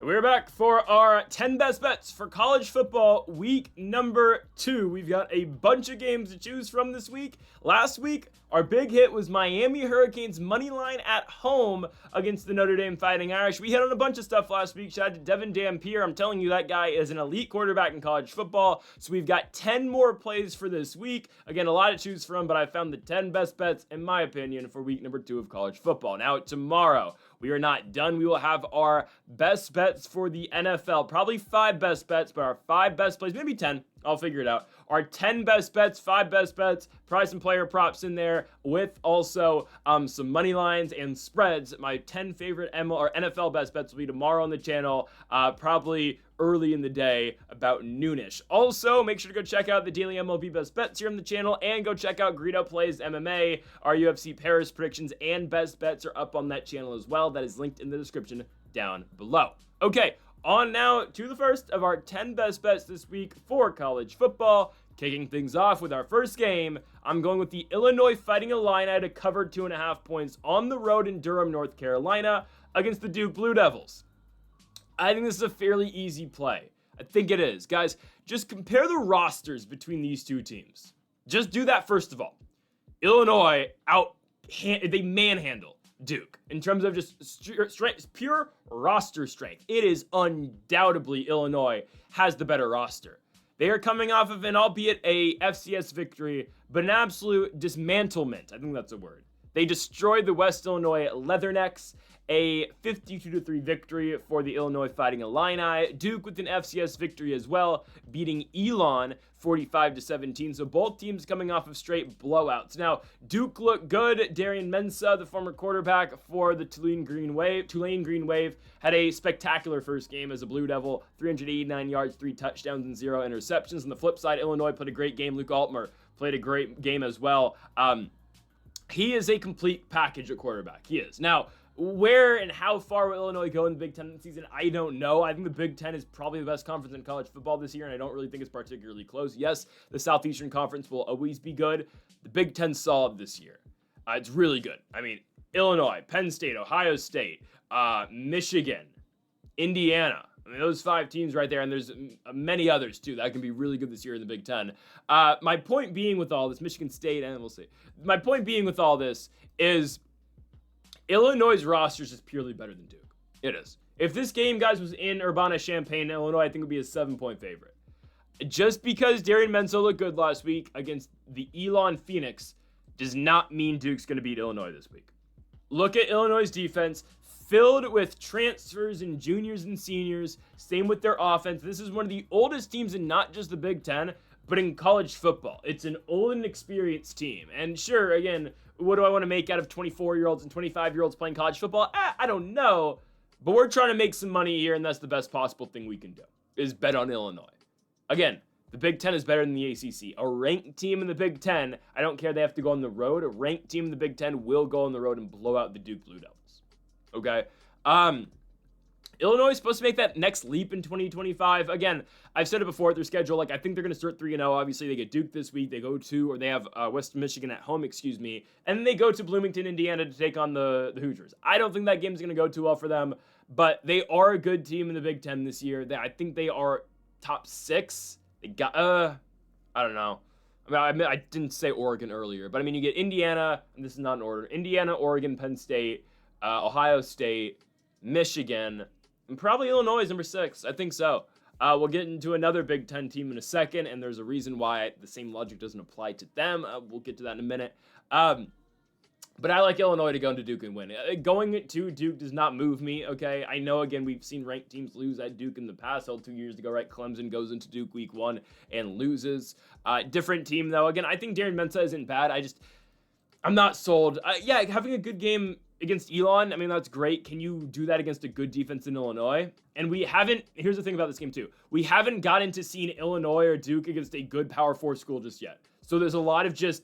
We're back for our 10 best bets for college football week number 2. We've got a bunch of games to choose from this week. Last week, our big hit was Miami Hurricanes money line at home against the Notre Dame Fighting Irish. We hit on a bunch of stuff last week. Shout out to Devin Dampier. I'm telling you, that guy is an elite quarterback in college football. So we've got 10 more plays for this week. Again, a lot to choose from, but I found the 10 best bets, in my opinion, for week number 2 of college football. Now, tomorrow, we are not done. We will have our best bets for the NFL. Probably 5 best bets, but our 5 best plays, maybe 10. I'll figure it out. Our 10 best bets, 5 best bets, probably some player props in there with also some money lines and spreads. My 10 favorite NFL best bets will be tomorrow on the channel, probably early in the day, about noonish. Also, make sure to go check out the daily MLB best bets here on the channel, and go check out Greedo Plays MMA. Our UFC Paris predictions and best bets are up on that channel as well. That is linked in the description down below. Okay, on now to the first of our 10 best bets this week for college football. Kicking things off with our first game, I'm going with the Illinois Fighting Illini to cover 2.5 points on the road in Durham, North Carolina against the Duke Blue Devils. I think this is a fairly easy play. I think it is. Guys, just compare the rosters between these two teams. Just do that first of all. Illinois, they manhandle Duke in terms of just strength, pure roster strength. It is undoubtedly Illinois has the better roster. They are coming off of an, albeit a FCS victory, but an absolute dismantlement. I think that's a word. They destroyed the West Illinois Leathernecks, a 52-3 victory for the Illinois Fighting Illini. Duke with an FCS victory as well, beating Elon 45-17. So both teams coming off of straight blowouts. Now, Duke looked good. Darian Mensa, the former quarterback for the Tulane Green Wave, had a spectacular first game as a Blue Devil, 389 yards, 3 touchdowns, and 0 interceptions. On the flip side, Illinois played a great game. Luke Altmer played a great game as well. He is a complete package at quarterback. He is. Now, where and how far will Illinois go in the Big Ten this season? I don't know. I think the Big Ten is probably the best conference in college football this year, and I don't really think it's particularly close. Yes, the Southeastern Conference will always be good. The Big Ten's solid this year. It's really good. I mean, Illinois, Penn State, Ohio State, Michigan, Indiana. I mean, those 5 teams right there, and there's many others, too, that can be really good this year in the Big Ten. My point being with all this, Michigan State, and we'll see. My point being with all this is Illinois' roster is just purely better than Duke. It is. If this game, guys, was in Urbana-Champaign, Illinois, I think it would be a 7-point favorite. Just because Darian Menso looked good last week against the Elon Phoenix does not mean Duke's going to beat Illinois this week. Look at Illinois' defense, filled with transfers and juniors and seniors. Same with their offense. This is one of the oldest teams in not just the Big Ten, but in college football. It's an old and experienced team. And sure, again, what do I want to make out of 24-year-olds and 25-year-olds playing college football? I don't know. But we're trying to make some money here, and that's the best possible thing we can do, is bet on Illinois. Again, the Big Ten is better than the ACC. A ranked team in the Big Ten, I don't care they have to go on the road. A ranked team in the Big Ten will go on the road and blow out the Duke Blue Devils. Okay? Illinois is supposed to make that next leap in 2025. Again, I've said it before, their schedule, I think they're going to start 3-0. Obviously, they get Duke this week. They have West Michigan at home, and then they go to Bloomington, Indiana to take on the Hoosiers. I don't think that game's going to go too well for them, but they are a good team in the Big Ten this year. I think they are top 6. They got, I don't know. I didn't say Oregon earlier, but you get Indiana, and this is not in order. Indiana, Oregon, Penn State, Ohio State, Michigan, and probably Illinois is number 6. I think so. We'll get into another Big Ten team in a second, and there's a reason why the same logic doesn't apply to them. We'll get to that in a minute. But I like Illinois to go into Duke and win. Going to Duke does not move me, okay? I know, again, we've seen ranked teams lose at Duke in the past. 2 years ago, right? Clemson goes into Duke week 1 and loses. Different team, though. Again, I think Darren Mensa isn't bad. I'm not sold. Yeah, having a good game against Elon, that's great. Can you do that against a good defense in Illinois? And here's the thing about this game too. We haven't gotten to seeing Illinois or Duke against a good Power 4 school just yet. So there's a lot of just,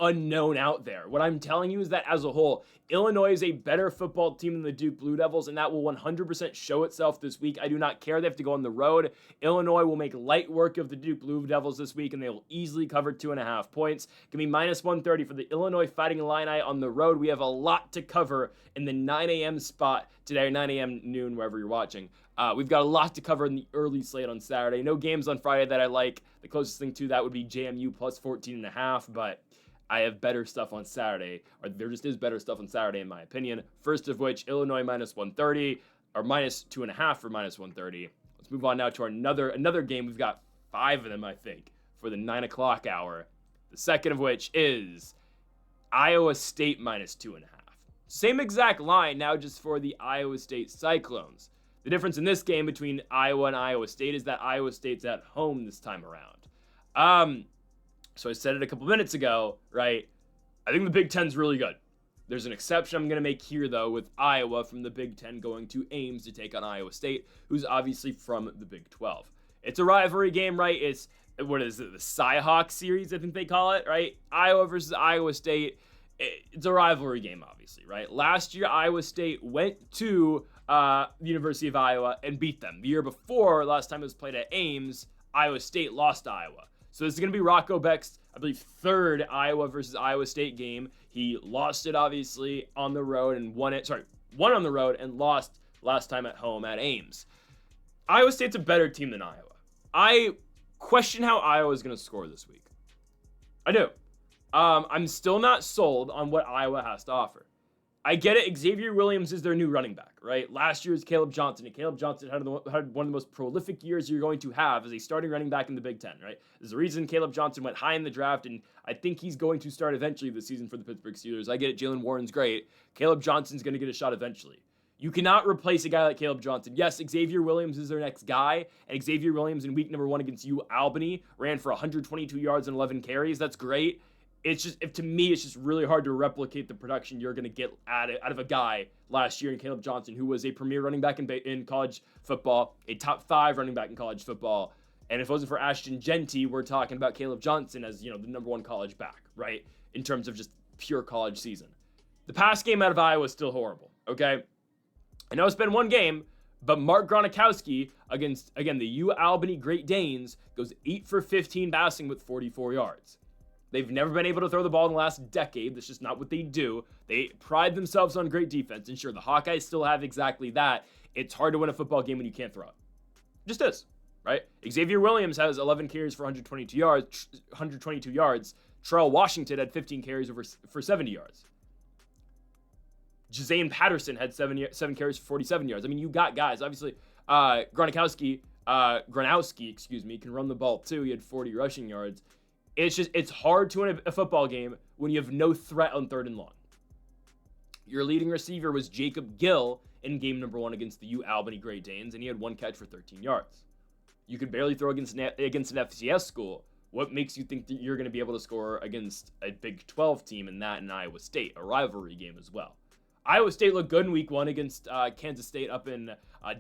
unknown out there. What I'm telling you is that as a whole, Illinois is a better football team than the Duke Blue Devils, and that will 100% show itself this week. I do not care. They have to go on the road. Illinois will make light work of the Duke Blue Devils this week, and they will easily cover 2.5 points. Give me -130 for the Illinois Fighting Illini on the road. We have a lot to cover in the 9 a.m. spot today, or 9 a.m. noon, wherever you're watching. We've got a lot to cover in the early slate on Saturday. No games on Friday that I like. The closest thing to that would be JMU plus 14.5, but I have better stuff on Saturday, or there just is better stuff on Saturday in my opinion. First of which, Illinois minus 130, or minus 2.5 for minus 130. Let's move on now to another game. We've got 5 of them, I think, for the 9 o'clock hour. The second of which is Iowa State minus 2.5. Same exact line, now just for the Iowa State Cyclones. The difference in this game between Iowa and Iowa State is that Iowa State's at home this time around. So I said it a couple minutes ago, right? I think the Big Ten's really good. There's an exception I'm going to make here, though, with Iowa from the Big Ten going to Ames to take on Iowa State, who's obviously from the Big 12. It's a rivalry game, right? It's, what is it, the Cy-Hawk series, I think they call it, right? Iowa versus Iowa State. It's a rivalry game, obviously, right? Last year, Iowa State went to the University of Iowa and beat them. The year before, last time it was played at Ames, Iowa State lost to Iowa. So this is going to be Rocco Beck's, I believe, third Iowa versus Iowa State game. He lost it, obviously, on the road and won on the road and lost last time at home at Ames. Iowa State's a better team than Iowa. I question how Iowa is going to score this week. I do. I'm still not sold on what Iowa has to offer. I get it. Xavier Williams is their new running back, right? Last year was Caleb Johnson, and Caleb Johnson had one of the most prolific years you're going to have as a starting running back in the Big Ten, right? There's a reason Caleb Johnson went high in the draft, and I think he's going to start eventually this season for the Pittsburgh Steelers. I get it. Jalen Warren's great. Caleb Johnson's going to get a shot eventually. You cannot replace a guy like Caleb Johnson. Yes, Xavier Williams is their next guy, and Xavier Williams in week number 1 against UAlbany ran for 122 yards and 11 carries. That's great. It's just, to me, it's just really hard to replicate the production you're going to get out of a guy last year in Caleb Johnson, who was a premier running back in college football, a top 5 running back in college football. And if it wasn't for Ashton Genty, we're talking about Caleb Johnson as, the number 1 college back, right? In terms of just pure college season. The pass game out of Iowa is still horrible, okay? I know it's been 1 game, but Mark Gronkowski against, again, the UAlbany Great Danes goes 8 for 15 passing with 44 yards. They've never been able to throw the ball in the last decade. That's just not what they do. They pride themselves on great defense. And sure, the Hawkeyes still have exactly that. It's hard to win a football game when you can't throw it. Just is, right? Xavier Williams has 11 carries for 122 yards. Terrell Washington had 15 carries for 70 yards. Jazane Patterson had 7 carries for 47 yards. I mean, you got guys. Obviously, Gronowski, can run the ball too. He had 40 rushing yards. It's hard to win a football game when you have no threat on 3rd and long. Your leading receiver was Jacob Gill in game number 1 against the UAlbany Great Danes, and he had 1 catch for 13 yards. You could barely throw against an FCS school. What makes you think that you're going to be able to score against a Big 12 team in Iowa State, a rivalry game as well? Iowa State looked good in week 1 against Kansas State up in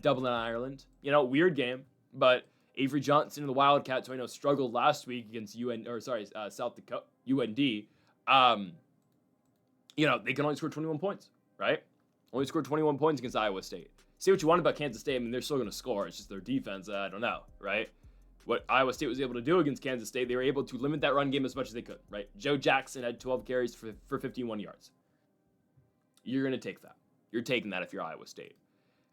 Dublin, Ireland. Weird game, but Avery Johnson and the Wildcats, who I know struggled last week against South Dakota, UND. They can only score 21 points, right? Only scored 21 points against Iowa State. Say what you want about Kansas State. I mean, they're still going to score. It's just their defense. I don't know, right? What Iowa State was able to do against Kansas State, they were able to limit that run game as much as they could, right? Joe Jackson had 12 carries for 51 yards. You're going to take that. You're taking that if you're Iowa State.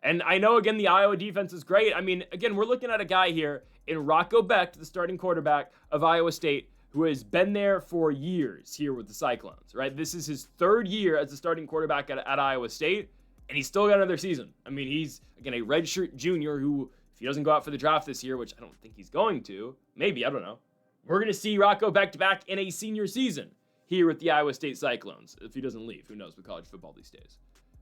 And I know, again, the Iowa defense is great. I mean, again, we're looking at a guy here in Rocco Becht, the starting quarterback of Iowa State, who has been there for years here with the Cyclones, right? This is his 3rd year as the starting quarterback at Iowa State, and he's still got another season. I mean, he's, again, a redshirt junior who, if he doesn't go out for the draft this year, which I don't think he's going to, maybe, I don't know, we're going to see Rocco Becht back in a senior season here with the Iowa State Cyclones. If he doesn't leave, who knows with college football these days.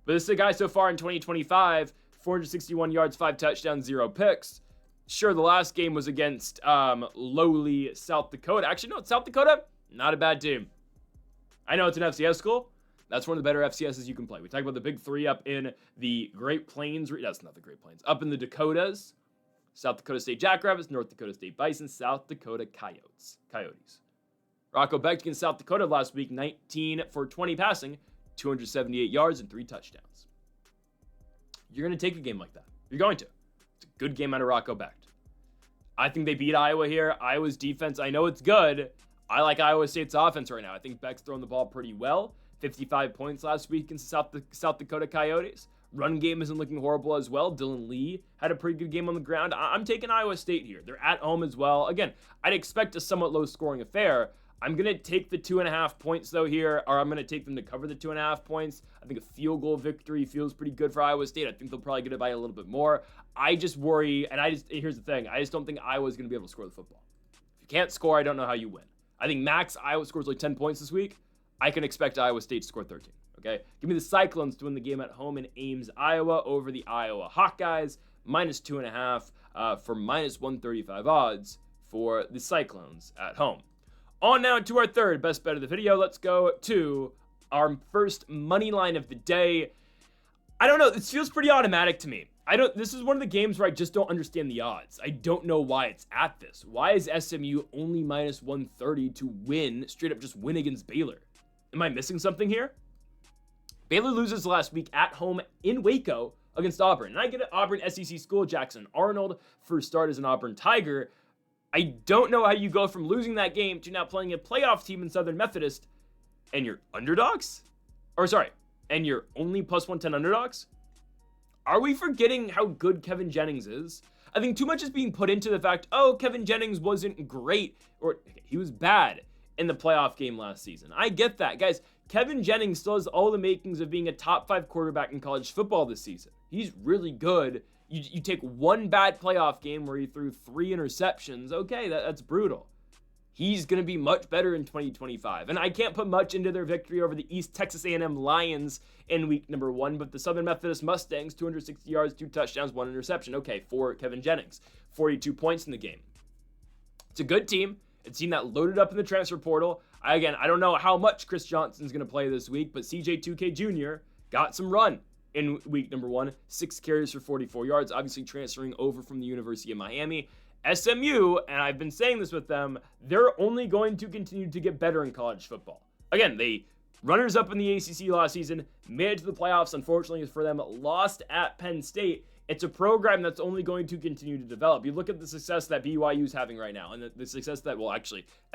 But this is a guy so far in 2025, 461 yards, 5 touchdowns, 0 picks. Sure, the last game was against lowly South Dakota. Actually, no, South Dakota, not a bad team. I know it's an FCS school. That's one of the better FCSs you can play. We talk about the big 3 up in the Great Plains. That's not the Great Plains. Up in the Dakotas. South Dakota State Jackrabbits, North Dakota State Bison, South Dakota Coyotes. Rocco Becht against South Dakota last week, 19 for 20 passing, 278 yards, and 3 touchdowns. You're going to take a game like that. You're going to. It's a good game out of Rocco Becht. I think they beat Iowa here. Iowa's defense, I know it's good. I like Iowa State's offense right now. I think Becht's throwing the ball pretty well. 55 points last week against South Dakota Coyotes. Run game isn't looking horrible as well. Dylan Lee had a pretty good game on the ground. I'm taking Iowa State here. They're at home as well. Again, I'd expect a somewhat low-scoring affair. I'm going to take the 2.5 points, though, here, or I'm going to take them to cover the 2.5 points. I think a field goal victory feels pretty good for Iowa State. I think they'll probably get it by a little bit more. I just worry, and here's the thing. I just don't think Iowa's going to be able to score the football. If you can't score, I don't know how you win. I think max Iowa scores like 10 points this week. I can expect Iowa State to score 13. Okay, give me the Cyclones to win the game at home in Ames, Iowa, over the Iowa Hawkeyes, minus 2.5 for minus 135 odds for the Cyclones at home. On now to our third best bet of the video. Let's go to our first money line of the day. I don't know. This feels pretty automatic to me. This is one of the games where I just don't understand the odds. I don't know why it's at this. Why is SMU only minus 130 to win, straight up just win against Baylor? Am I missing something here? Baylor loses last week at home in Waco against Auburn. And I get it, Auburn SEC school, Jackson Arnold, first start as an Auburn Tiger. I don't know how you go from losing that game to now playing a playoff team in Southern Methodist and you're underdogs? And you're only plus 110 underdogs? Are we forgetting how good Kevin Jennings is? I think too much is being put into the fact, Kevin Jennings wasn't great, or he was bad in the playoff game last season. I get that. Guys, Kevin Jennings still has all the makings of being a top 5 quarterback in college football this season. He's really good. You take one bad playoff game where he threw 3 interceptions. Okay, that's brutal. He's going to be much better in 2025. And I can't put much into their victory over the East Texas A&M Lions in week number 1, but the Southern Methodist Mustangs, 260 yards, 2 touchdowns, 1 interception. Okay, for Kevin Jennings, 42 points in the game. It's a good team. A team that loaded up in the transfer portal. I don't know how much Chris Johnson's going to play this week, but CJ2K Jr. got some run in week number 1. 6 carries for 44 yards, obviously transferring over from the University of Miami. SMU, and I've been saying this with them, they're only going to continue to get better in college football. Again, they runners up in the ACC last season, made it to the playoffs, unfortunately for them, lost at Penn State. It's a program that's only going to continue to develop. You look at the success that BYU's having right now, and the success that,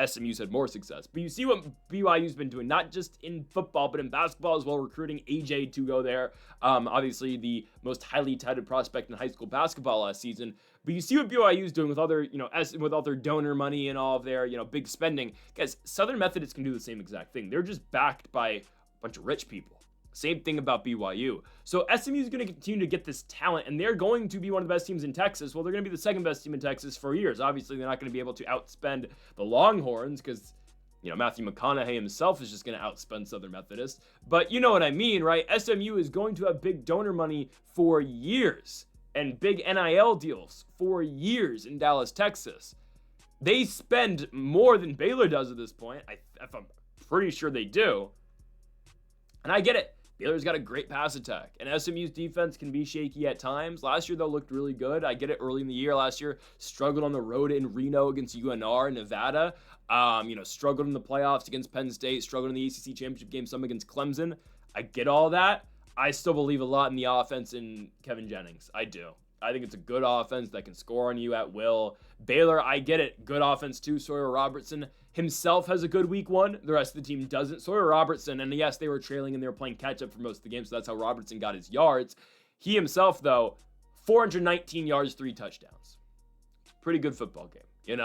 SMU's had more success. But you see what BYU's been doing, not just in football, but in basketball as well, recruiting AJ to go there. Obviously, the most highly touted prospect in high school basketball last season. But you see what BYU's doing with with all their donor money and all of their, big spending. Guys, Southern Methodist can do the same exact thing. They're just backed by a bunch of rich people. Same thing about BYU. So SMU is going to continue to get this talent, and they're going to be one of the best teams in Texas. Well, they're going to be the second best team in Texas for years. Obviously, they're not going to be able to outspend the Longhorns because, Matthew McConaughey himself is just going to outspend Southern Methodist. But you know what I mean, right? SMU is going to have big donor money for years and big NIL deals for years in Dallas, Texas. They spend more than Baylor does at this point. I'm pretty sure they do. And I get it. Baylor's got a great pass attack, and SMU's defense can be shaky at times. Last year, though, looked really good. I get it early in the year. Last year, struggled on the road in Reno against UNR in Nevada. Struggled in the playoffs against Penn State, struggled in the ACC championship game, some against Clemson. I get all that. I still believe a lot in the offense in Kevin Jennings. I do. I think it's a good offense that can score on you at will. Baylor, I get it. Good offense too. Sawyer Robertson himself has a good week 1. The rest of the team doesn't. Sawyer Robertson, and yes, they were trailing and they were playing catch up for most of the game, so that's how Robertson got his yards. He himself, though, 419 yards, 3 touchdowns. Pretty good football game,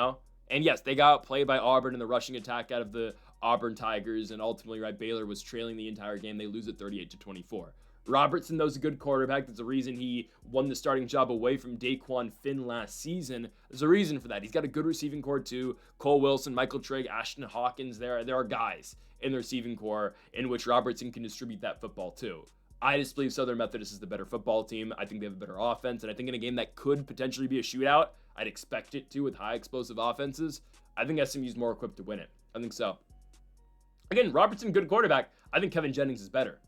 And yes, they got outplayed by Auburn in the rushing attack out of the Auburn Tigers, and ultimately, Baylor was trailing the entire game. They lose it 38-24. Robertson, though, is a good quarterback. That's the reason he won the starting job away from Daquan Finn last season. There's a reason for that. He's got a good receiving core, too. Cole Wilson, Michael Trigg, Ashton Hawkins. There are guys in the receiving core in which Robertson can distribute that football, too. I just believe Southern Methodist is the better football team. I think they have a better offense. And I think in a game that could potentially be a shootout, I'd expect it to with high explosive offenses. I think SMU's more equipped to win it. I think so. Again, Robertson, good quarterback. I think Kevin Jennings is better.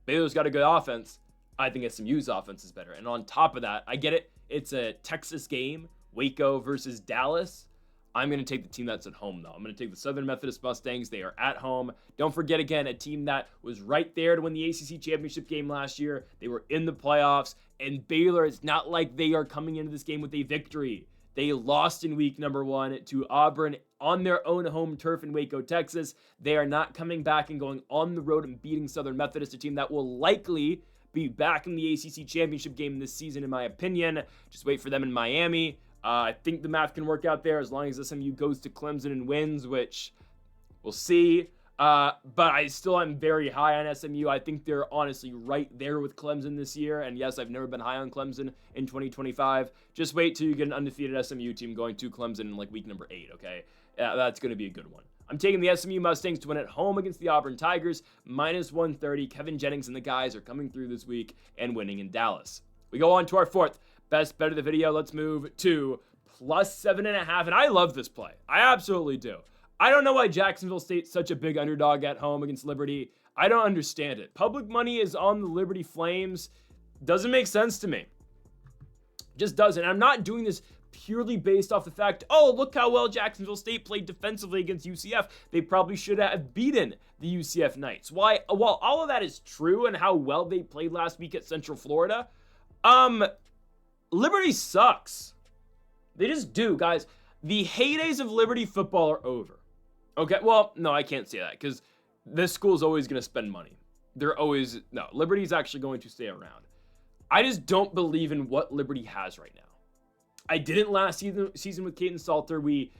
Baylor's got a good offense. I think SMU's offense is better. And on top of that, I get it. It's a Texas game, Waco versus Dallas. I'm going to take the team that's at home, though. I'm going to take the Southern Methodist Mustangs. They are at home. Don't forget, again, a team that was right there to win the ACC championship game last year. They were in the playoffs. And Baylor, it's not like they are coming into this game with a victory. They lost in week number 1 to Auburn on their own home turf in Waco, Texas. They are not coming back and going on the road and beating Southern Methodist, a team that will likely be back in the ACC championship game this season, in my opinion. Just wait for them in Miami. I think the math can work out there as long as SMU goes to Clemson and wins, which we'll see. But I still am very high on SMU. I think they're honestly right there with Clemson this year. And yes, I've never been high on Clemson in 2025. Just wait till you get an undefeated SMU team going to Clemson in like week number 8, okay? That's going to be a good one. I'm taking the SMU Mustangs to win at home against the Auburn Tigers, -130. Kevin Jennings and the guys are coming through this week and winning in Dallas. We go on to our fourth best bet of the video. Let's move to +7.5. And I love this play. I absolutely do. I don't know why Jacksonville State's such a big underdog at home against Liberty. I don't understand it. Public money is on the Liberty Flames. Doesn't make sense to me. Just doesn't. I'm not doing this purely based off the fact, oh, look how well Jacksonville State played defensively against UCF. They probably should have beaten the UCF Knights. While all of that is true and how well they played last week at Central Florida, Liberty sucks. They just do, guys. The heydays of Liberty football are over. Okay, well, no, I can't say that because this school is always going to spend money. Liberty's actually going to stay around. I just don't believe in what Liberty has right now. I didn't last season with Caden Salter. We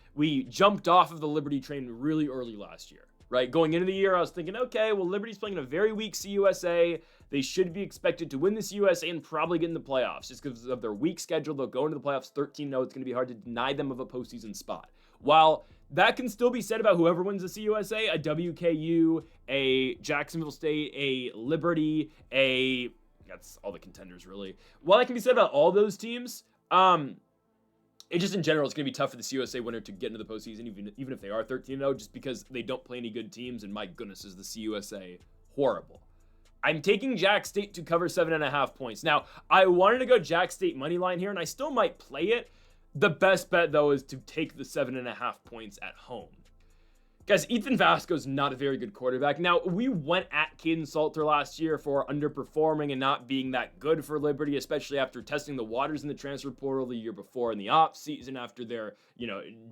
jumped off of the Liberty train really early last year, right? Going into the year, I was thinking, okay, well, Liberty's playing in a very weak CUSA. They should be expected to win the CUSA and probably get in the playoffs. Just because of their weak schedule, they'll go into the playoffs 13-0. It's going to be hard to deny them of a postseason spot. While that can still be said about whoever wins the CUSA, a WKU, a Jacksonville State, a Liberty, that's all the contenders, really. While that can be said about all those teams, it just in general, it's going to be tough for the CUSA winner to get into the postseason, even if they are 13-0, just because they don't play any good teams, and my goodness, is the CUSA horrible. I'm taking Jack State to cover 7.5 points. Now, I wanted to go Jack State money line here, and I still might play it. The best bet, though, is to take the 7.5 points at home. Guys, Ethan Vasco's not a very good quarterback. Now, we went at Caden Salter last year for underperforming and not being that good for Liberty, especially after testing the waters in the transfer portal the year before in the offseason after their,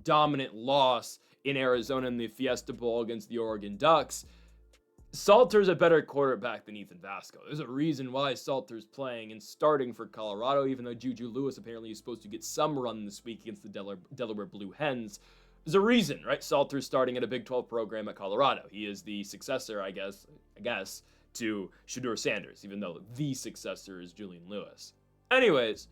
dominant loss in Arizona in the Fiesta Bowl against the Oregon Ducks. Salter's a better quarterback than Ethan Vasco. There's a reason why Salter's playing and starting for Colorado, even though Juju Lewis apparently is supposed to get some run this week against the Delaware Blue Hens. There's a reason, right? Salter's starting at a Big 12 program at Colorado. He is the successor, I guess, to Shedeur Sanders, even though the successor is Julian Lewis. Anyways,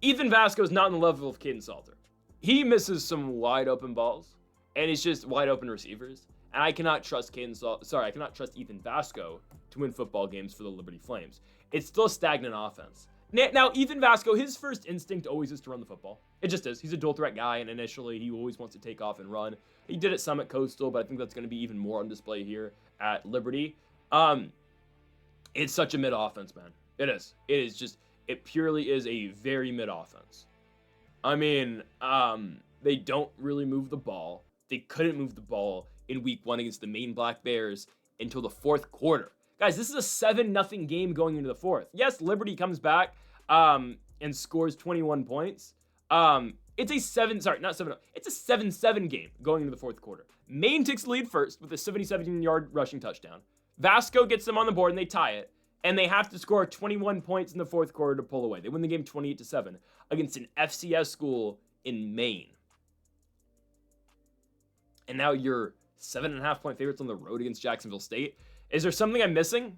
Ethan Vasco is not on the level of Caden Salter. He misses some wide open balls, and he's just wide open receivers. And I cannot trust I cannot trust Ethan Vasco to win football games for the Liberty Flames. It's still a stagnant offense. Now, Ethan Vasco, his first instinct always is to run the football. It just is. He's a dual threat guy, and initially he always wants to take off and run. He did it some at Coastal, but I think that's going to be even more on display here at Liberty. It's such a mid offense, man. It is. It purely is a very mid offense. I mean, they don't really move the ball. They couldn't move the ball in week 1 against the Maine Black Bears until the fourth quarter. Guys, this is a 7-0 game going into the fourth. Yes, Liberty comes back and scores 21 points. It's a 7-7 game going into the fourth quarter. Maine takes the lead first with a 77-yard rushing touchdown. Vasco gets them on the board and they tie it. And they have to score 21 points in the fourth quarter to pull away. They win the game 28-7 against an FCS school in Maine. And now you're 7.5 point favorites on the road against Jacksonville State. Is there something I'm missing?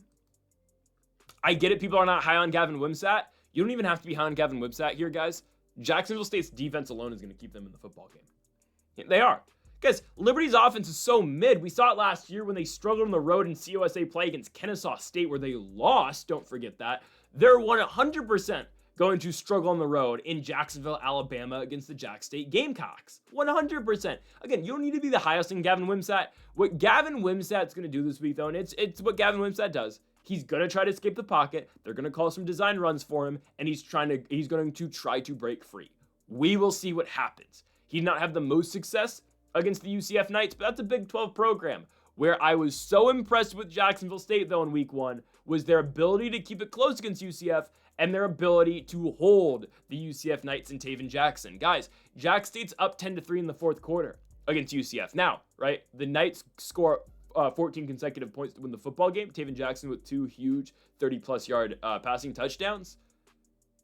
I get it. People are not high on Gavin Wimsatt. You don't even have to be high on Gavin Wimsatt here, guys. Jacksonville State's defense alone is going to keep them in the football game. They are. Guys, Liberty's offense is so mid. We saw it last year when they struggled on the road in CUSA play against Kennesaw State, where they lost. Don't forget that. They're 100% going to struggle on the road in Jacksonville, Alabama against the Jack State Gamecocks. 100%. Again, you don't need to be the highest in Gavin Wimsatt. What Gavin Wimsatt's going to do this week, though, and it's what Gavin Wimsatt does. He's going to try to escape the pocket. They're going to call some design runs for him, and he's going to try to break free. We will see what happens. He did not have the most success against the UCF Knights, but that's a Big 12 program. Where I was so impressed with Jacksonville State, though, in week 1 was their ability to keep it close against UCF and their ability to hold the UCF Knights and Taven Jackson. Guys, Jack State's up 10-3 in the fourth quarter against UCF. Now, right, the Knights score 14 consecutive points to win the football game. Taven Jackson with 2 huge 30-plus yard passing touchdowns.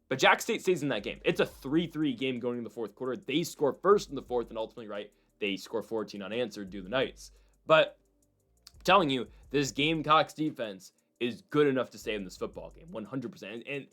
But Jack State stays in that game. It's a 3-3 game going in the fourth quarter. They score first in the fourth, and ultimately, right, they score 14 unanswered, do the Knights. But I'm telling you, this Gamecocks defense is good enough to stay in this football game, 100%. And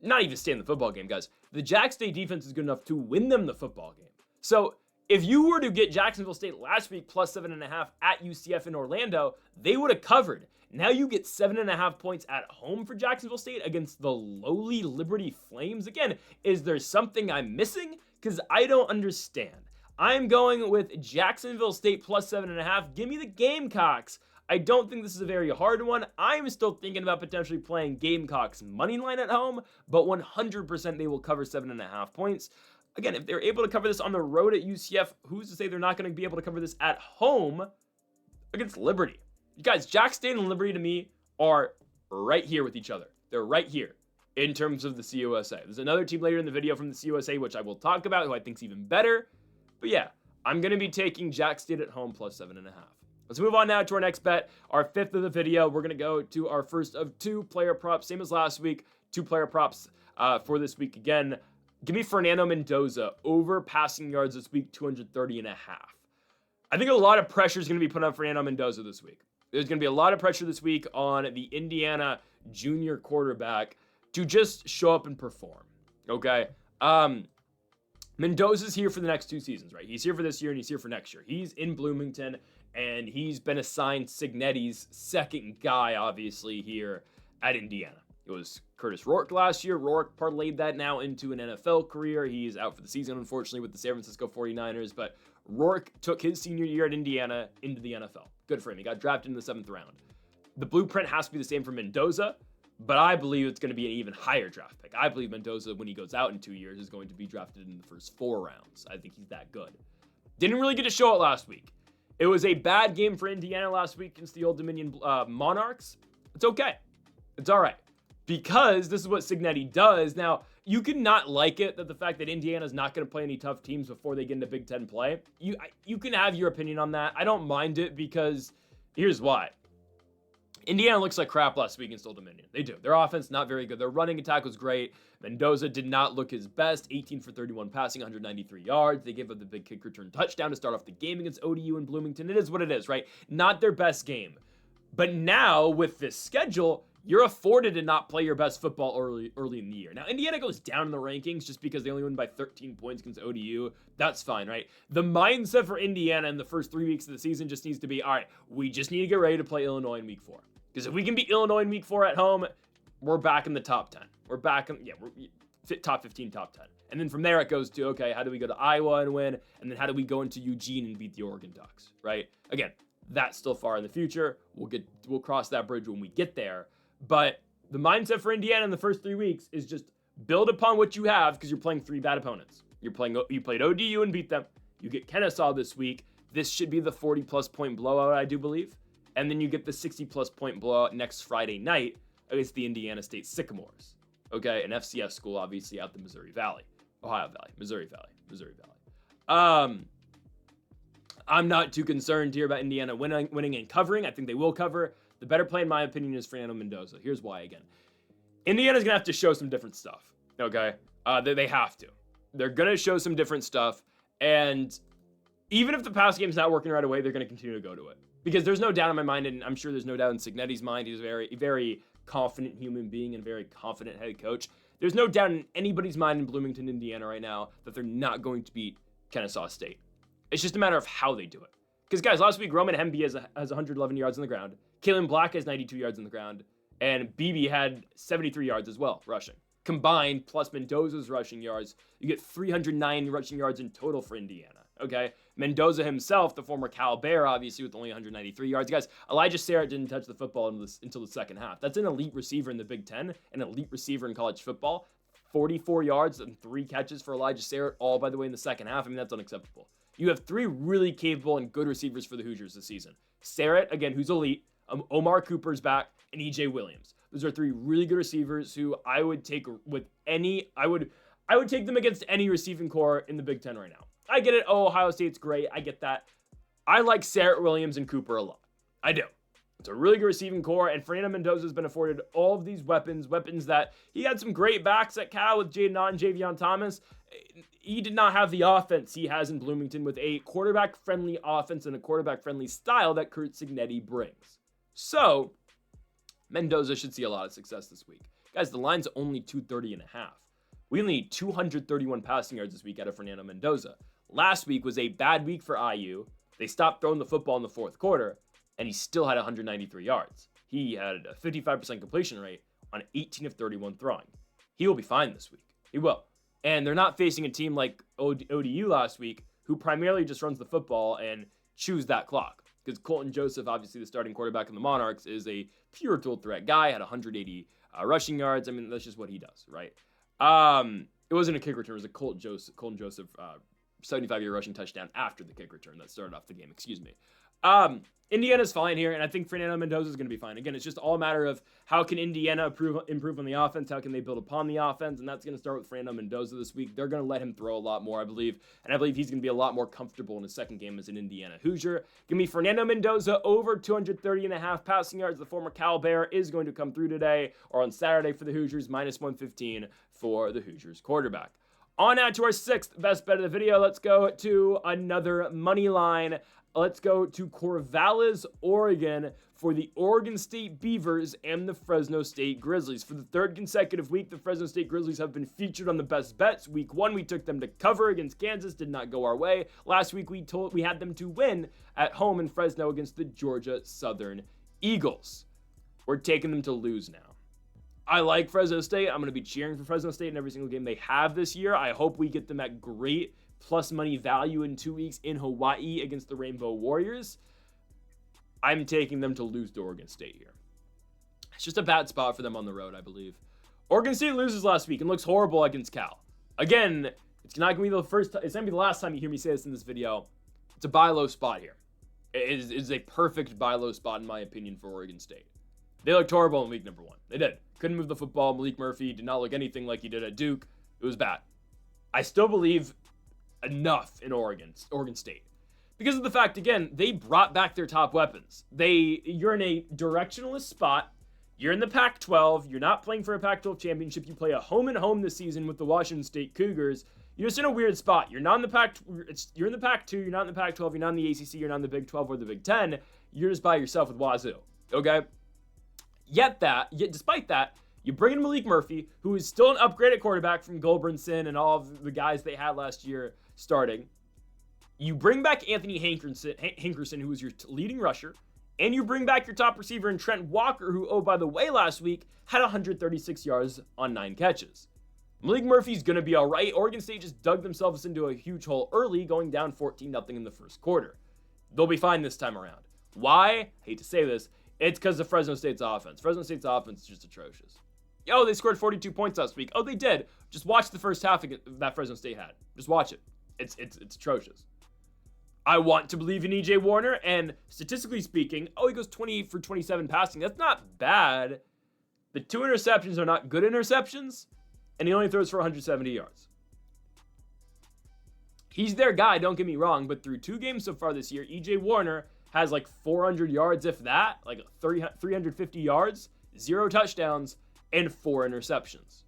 not even stay in the football game, guys. The Jack State defense is good enough to win them the football game. So if you were to get Jacksonville State last week plus 7.5 at UCF in Orlando, they would have covered. Now you get 7.5 points at home for Jacksonville State against the lowly Liberty Flames. Again, is there something I'm missing? Because I don't understand. I'm going with Jacksonville State plus 7.5. Give me the Gamecocks. I don't think this is a very hard one. I'm still thinking about potentially playing Gamecocks money line at home, but 100% they will cover 7.5 points. Again, if they're able to cover this on the road at UCF, who's to say they're not going to be able to cover this at home against Liberty? You guys, Jack State and Liberty to me are right here with each other. They're right here in terms of the CUSA. There's another team later in the video from the CUSA, which I will talk about, who I think is even better. But yeah, I'm going to be taking Jack State at home plus 7.5. Let's move on now to our next bet, our 5th of the video. We're going to go to our first of 2 player props, same as last week, 2 player props for this week again. Give me Fernando Mendoza over passing yards this week, 230.5. I think a lot of pressure is going to be put on Fernando Mendoza this week. There's going to be a lot of pressure this week on the Indiana junior quarterback to just show up and perform, okay? Mendoza's here for the next 2 seasons, right? He's here for this year and he's here for next year. He's in Bloomington, and he's been assigned Cignetti's second guy, obviously, here at Indiana. It was Curtis Rourke last year. Rourke parlayed that now into an NFL career. He's out for the season, unfortunately, with the San Francisco 49ers, but Rourke took his senior year at Indiana into the NFL. Good for him. He got drafted in the 7th round. The blueprint has to be the same for Mendoza, but I believe it's going to be an even higher draft pick. I believe Mendoza, when he goes out in 2 years, is going to be drafted in the first 4 rounds. I think he's that good. Didn't really get to show it last week. It was a bad game for Indiana last week against the Old Dominion Monarchs. It's okay. It's all right. Because this is what Cignetti does. Now, you can not like it that the fact that Indiana's not going to play any tough teams before they get into Big Ten play. You can have your opinion on that. I don't mind it because here's why. Indiana looks like crap last week against Old Dominion. They do. Their offense, not very good. Their running attack was great. Mendoza did not look his best. 18 for 31 passing, 193 yards. They gave up the big kick return touchdown to start off the game against ODU in Bloomington. It is what it is, right? Not their best game. But now, with this schedule, you're afforded to not play your best football early in the year. Now, Indiana goes down in the rankings just because they only win by 13 points against ODU. That's fine, right? The mindset for Indiana in the first 3 weeks of the season just needs to be, all right, we just need to get ready to play Illinois in week 4. Because if we can beat Illinois in week 4 at home, we're back in the top 10. We're back in, we're top 15, top 10. And then from there it goes to, okay, how do we go to Iowa and win? And then how do we go into Eugene and beat the Oregon Ducks, right? Again, that's still far in the future. We'll cross that bridge when we get there. But the mindset for Indiana in the first 3 weeks is just build upon what you have because you're playing 3 bad opponents. You played ODU and beat them. You get Kennesaw this week. This should be the 40-plus point blowout, I do believe. And then you get the 60-plus point blowout next Friday night against the Indiana State Sycamores. Okay, an FCS school, obviously, out the Missouri Valley. Missouri Valley. I'm not too concerned here about Indiana winning and covering. I think they will cover. The better play, in my opinion, is Fernando Mendoza. Here's why, again. Indiana's going to have to show some different stuff, okay? They have to. They're going to show some different stuff, and even if the pass game's not working right away, they're going to continue to go to it. Because there's no doubt in my mind, and I'm sure there's no doubt in Cignetti's mind, he's a very, very confident human being and very confident head coach. There's no doubt in anybody's mind in Bloomington, Indiana right now that they're not going to beat Kennesaw State. It's just a matter of how they do it. Because, guys, last week, Roman Hemby has 111 yards on the ground. Kalen Black has 92 yards on the ground. And Beebe had 73 yards as well, rushing. Combined, plus Mendoza's rushing yards, you get 309 rushing yards in total for Indiana. Okay? Mendoza himself, the former Cal Bear, obviously, with only 193 yards. Guys, Elijah Sarrett didn't touch the football until the second half. That's an elite receiver in the Big Ten, an elite receiver in college football. 44 yards and 3 catches for Elijah Sarrett, all, by the way, in the second half. I mean, that's unacceptable. You have 3 really capable and good receivers for the Hoosiers this season. Sarrett, again, who's elite. Omar Cooper's back, and EJ Williams. Those are 3 really good receivers who I would take with any. I would take them against any receiving core in the Big Ten right now. I get it. Oh, Ohio State's great. I get that. I like Sarrett, Williams, and Cooper a lot. I do. It's a really good receiving core, and Fernando Mendoza has been afforded all of these weapons that he had some great backs at Cal with Jaden Ott and Javion Thomas. He did not have the offense he has in Bloomington with a quarterback-friendly offense and a quarterback-friendly style that Curt Cignetti brings. So, Mendoza should see a lot of success this week. Guys, the line's only 230.5. We only need 231 passing yards this week out of Fernando Mendoza. Last week was a bad week for IU. They stopped throwing the football in the fourth quarter, and he still had 193 yards. He had a 55% completion rate on 18 of 31 throwing. He will be fine this week. He will. And they're not facing a team like ODU last week, who primarily just runs the football and chews that clock. Because Colton Joseph, obviously the starting quarterback in the Monarchs, is a pure dual threat guy, had 180 rushing yards. I mean, that's just what he does, right? It wasn't a kick return. It was a Colton Joseph 75-yard rushing touchdown after the kick return that started off the game, excuse me. Indiana's fine here, and I think Fernando Mendoza is going to be fine. Again, it's just all a matter of how can Indiana improve on the offense, how can they build upon the offense, and that's going to start with Fernando Mendoza this week. They're going to let him throw a lot more, I believe, and I believe he's going to be a lot more comfortable in his second game as an Indiana Hoosier. Give me Fernando Mendoza over 230.5 passing yards. The former Cal Bear is going to come through today or on Saturday for the Hoosiers, minus 115 for the Hoosiers quarterback. On now to our sixth best bet of the video. Let's go to another money line. Let's go to Corvallis, Oregon for the Oregon State Beavers and the Fresno State Grizzlies. For the third consecutive week, the Fresno State Grizzlies have been featured on the best bets. Week 1, we took them to cover against Kansas, did not go our way. Last week, we had them to win at home in Fresno against the Georgia Southern Eagles. We're taking them to lose now. I like Fresno State. I'm going to be cheering for Fresno State in every single game they have this year. I hope we get them at great plus money value in 2 weeks in Hawaii against the Rainbow Warriors. I'm taking them to lose to Oregon State here. It's just a bad spot for them on the road, I believe. Oregon State loses last week and looks horrible against Cal. Again, it's not going to be the first time, it's going to be the last time you hear me say this in this video. It's a buy low spot here. It is a perfect buy low spot in my opinion for Oregon State. They looked horrible in week number 1. They did. Couldn't move the football. Malik Murphy did not look anything like he did at Duke. It was bad. I still believe enough in Oregon State. Because of the fact, again, they brought back their top weapons. You're in a directionless spot. You're in the Pac-12. You're not playing for a Pac-12 championship. You play a home-and-home this season with the Washington State Cougars. You're just in a weird spot. You're not in the you're in the Pac-2. You're not in the Pac-12. You're not in the ACC. You're not in the Big 12 or the Big 10. You're just by yourself with Wazoo. Okay? Yet despite that, you bring in Malik Murphy, who is still an upgraded quarterback from Gulbranson and all of the guys they had last year starting. You bring back Anthony Hankerson, who was your leading rusher, and you bring back your top receiver in Trent Walker, who, oh, by the way, last week had 136 yards on 9 catches. Malik Murphy's going to be all right. Oregon State just dug themselves into a huge hole early, going down 14-0 in the first quarter. They'll be fine this time around. Why? Hate to say this. It's because of Fresno State's offense. Fresno State's offense is just atrocious. Yo, they scored 42 points last week. Oh, they did. Just watch the first half that Fresno State had. Just watch it. It's atrocious. I want to believe in EJ Warner, and statistically speaking, he goes 20 for 27 passing. That's not bad. The 2 interceptions are not good interceptions, and he only throws for 170 yards. He's their guy, don't get me wrong, but through 2 games so far this year, EJ Warner has like 400 yards, if that, like 350 yards, 0 touchdowns, and 4 interceptions.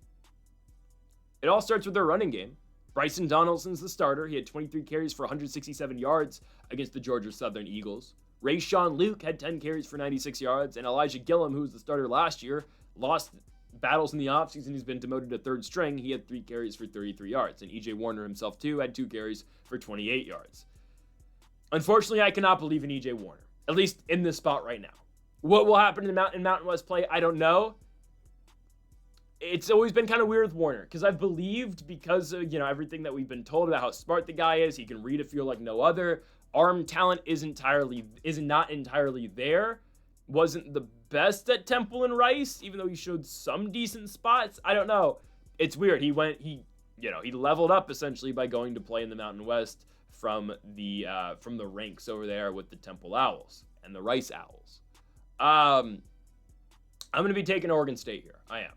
It all starts with their running game. Bryson Donaldson's the starter. He had 23 carries for 167 yards against the Georgia Southern Eagles. Rayshawn Luke had 10 carries for 96 yards, and Elijah Gillum, who was the starter last year, lost battles in the offseason. He's been demoted to 3rd string. He had 3 carries for 33 yards, and EJ Warner himself, too, had 2 carries for 28 yards. Unfortunately, I cannot believe in EJ Warner, at least in this spot right now. What will happen in Mountain West play, I don't know. It's always been kind of weird with Warner, because I've believed, because of, everything that we've been told about how smart the guy is, he can read a field like no other. Arm talent is not entirely there. Wasn't the best at Temple and Rice, even though he showed some decent spots. I don't know. It's weird. He leveled up essentially by going to play in the Mountain West from the ranks over there with the Temple Owls and the Rice Owls. I'm going to be taking Oregon State here. I am.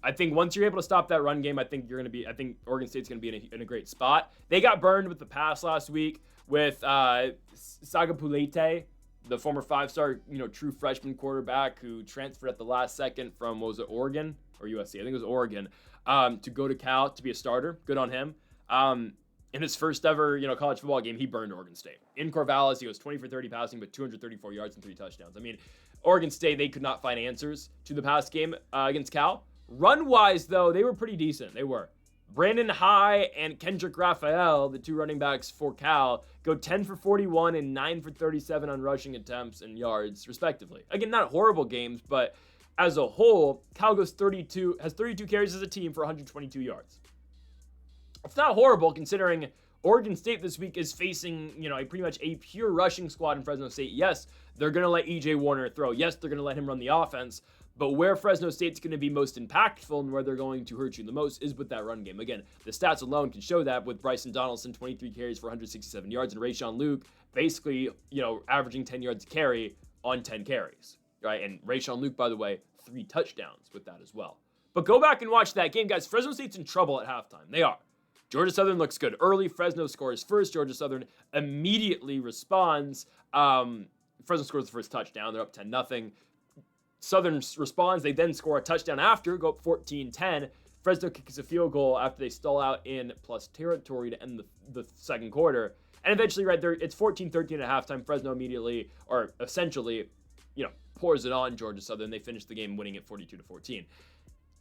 I think once you're able to stop that run game, I think Oregon State's going to be in a great spot. They got burned with the pass last week with Sagapulete. the former 5-star, true freshman quarterback who transferred at the last second from, what was it, Oregon or USC? I think it was Oregon, to go to Cal to be a starter. Good on him. In his first ever, college football game, he burned Oregon State. In Corvallis, he was 20 for 30 passing, but 234 yards and 3 touchdowns. I mean, Oregon State, they could not find answers to the pass game against Cal. Run-wise, though, they were pretty decent. They were. Brandon High and Kendrick Raphael, the 2 running backs for Cal, go 10 for 41 and 9 for 37 on rushing attempts and yards, respectively. Again, not horrible games, but as a whole, Cal has 32 carries as a team for 122 yards. It's not horrible considering Oregon State this week is facing, pretty much a pure rushing squad in Fresno State. Yes, they're going to let E.J. Warner throw. Yes, they're going to let him run the offense. But where Fresno State's going to be most impactful and where they're going to hurt you the most is with that run game. Again, the stats alone can show that with Bryson Donaldson, 23 carries for 167 yards, and Rayshawn Luke basically, averaging 10 yards a carry on 10 carries, right? And Rayshawn Luke, by the way, 3 touchdowns with that as well. But go back and watch that game, guys. Fresno State's in trouble at halftime. They are. Georgia Southern looks good early. Fresno scores first. Georgia Southern immediately responds. Fresno scores the first touchdown. They're up 10-0. Southern responds. They then score a touchdown after, go up 14-10. Fresno kicks a field goal after they stall out in plus territory to end the second quarter. And eventually, right there, it's 14-13 at halftime. Fresno immediately, or essentially, pours it on Georgia Southern. They finish the game winning it 42-14.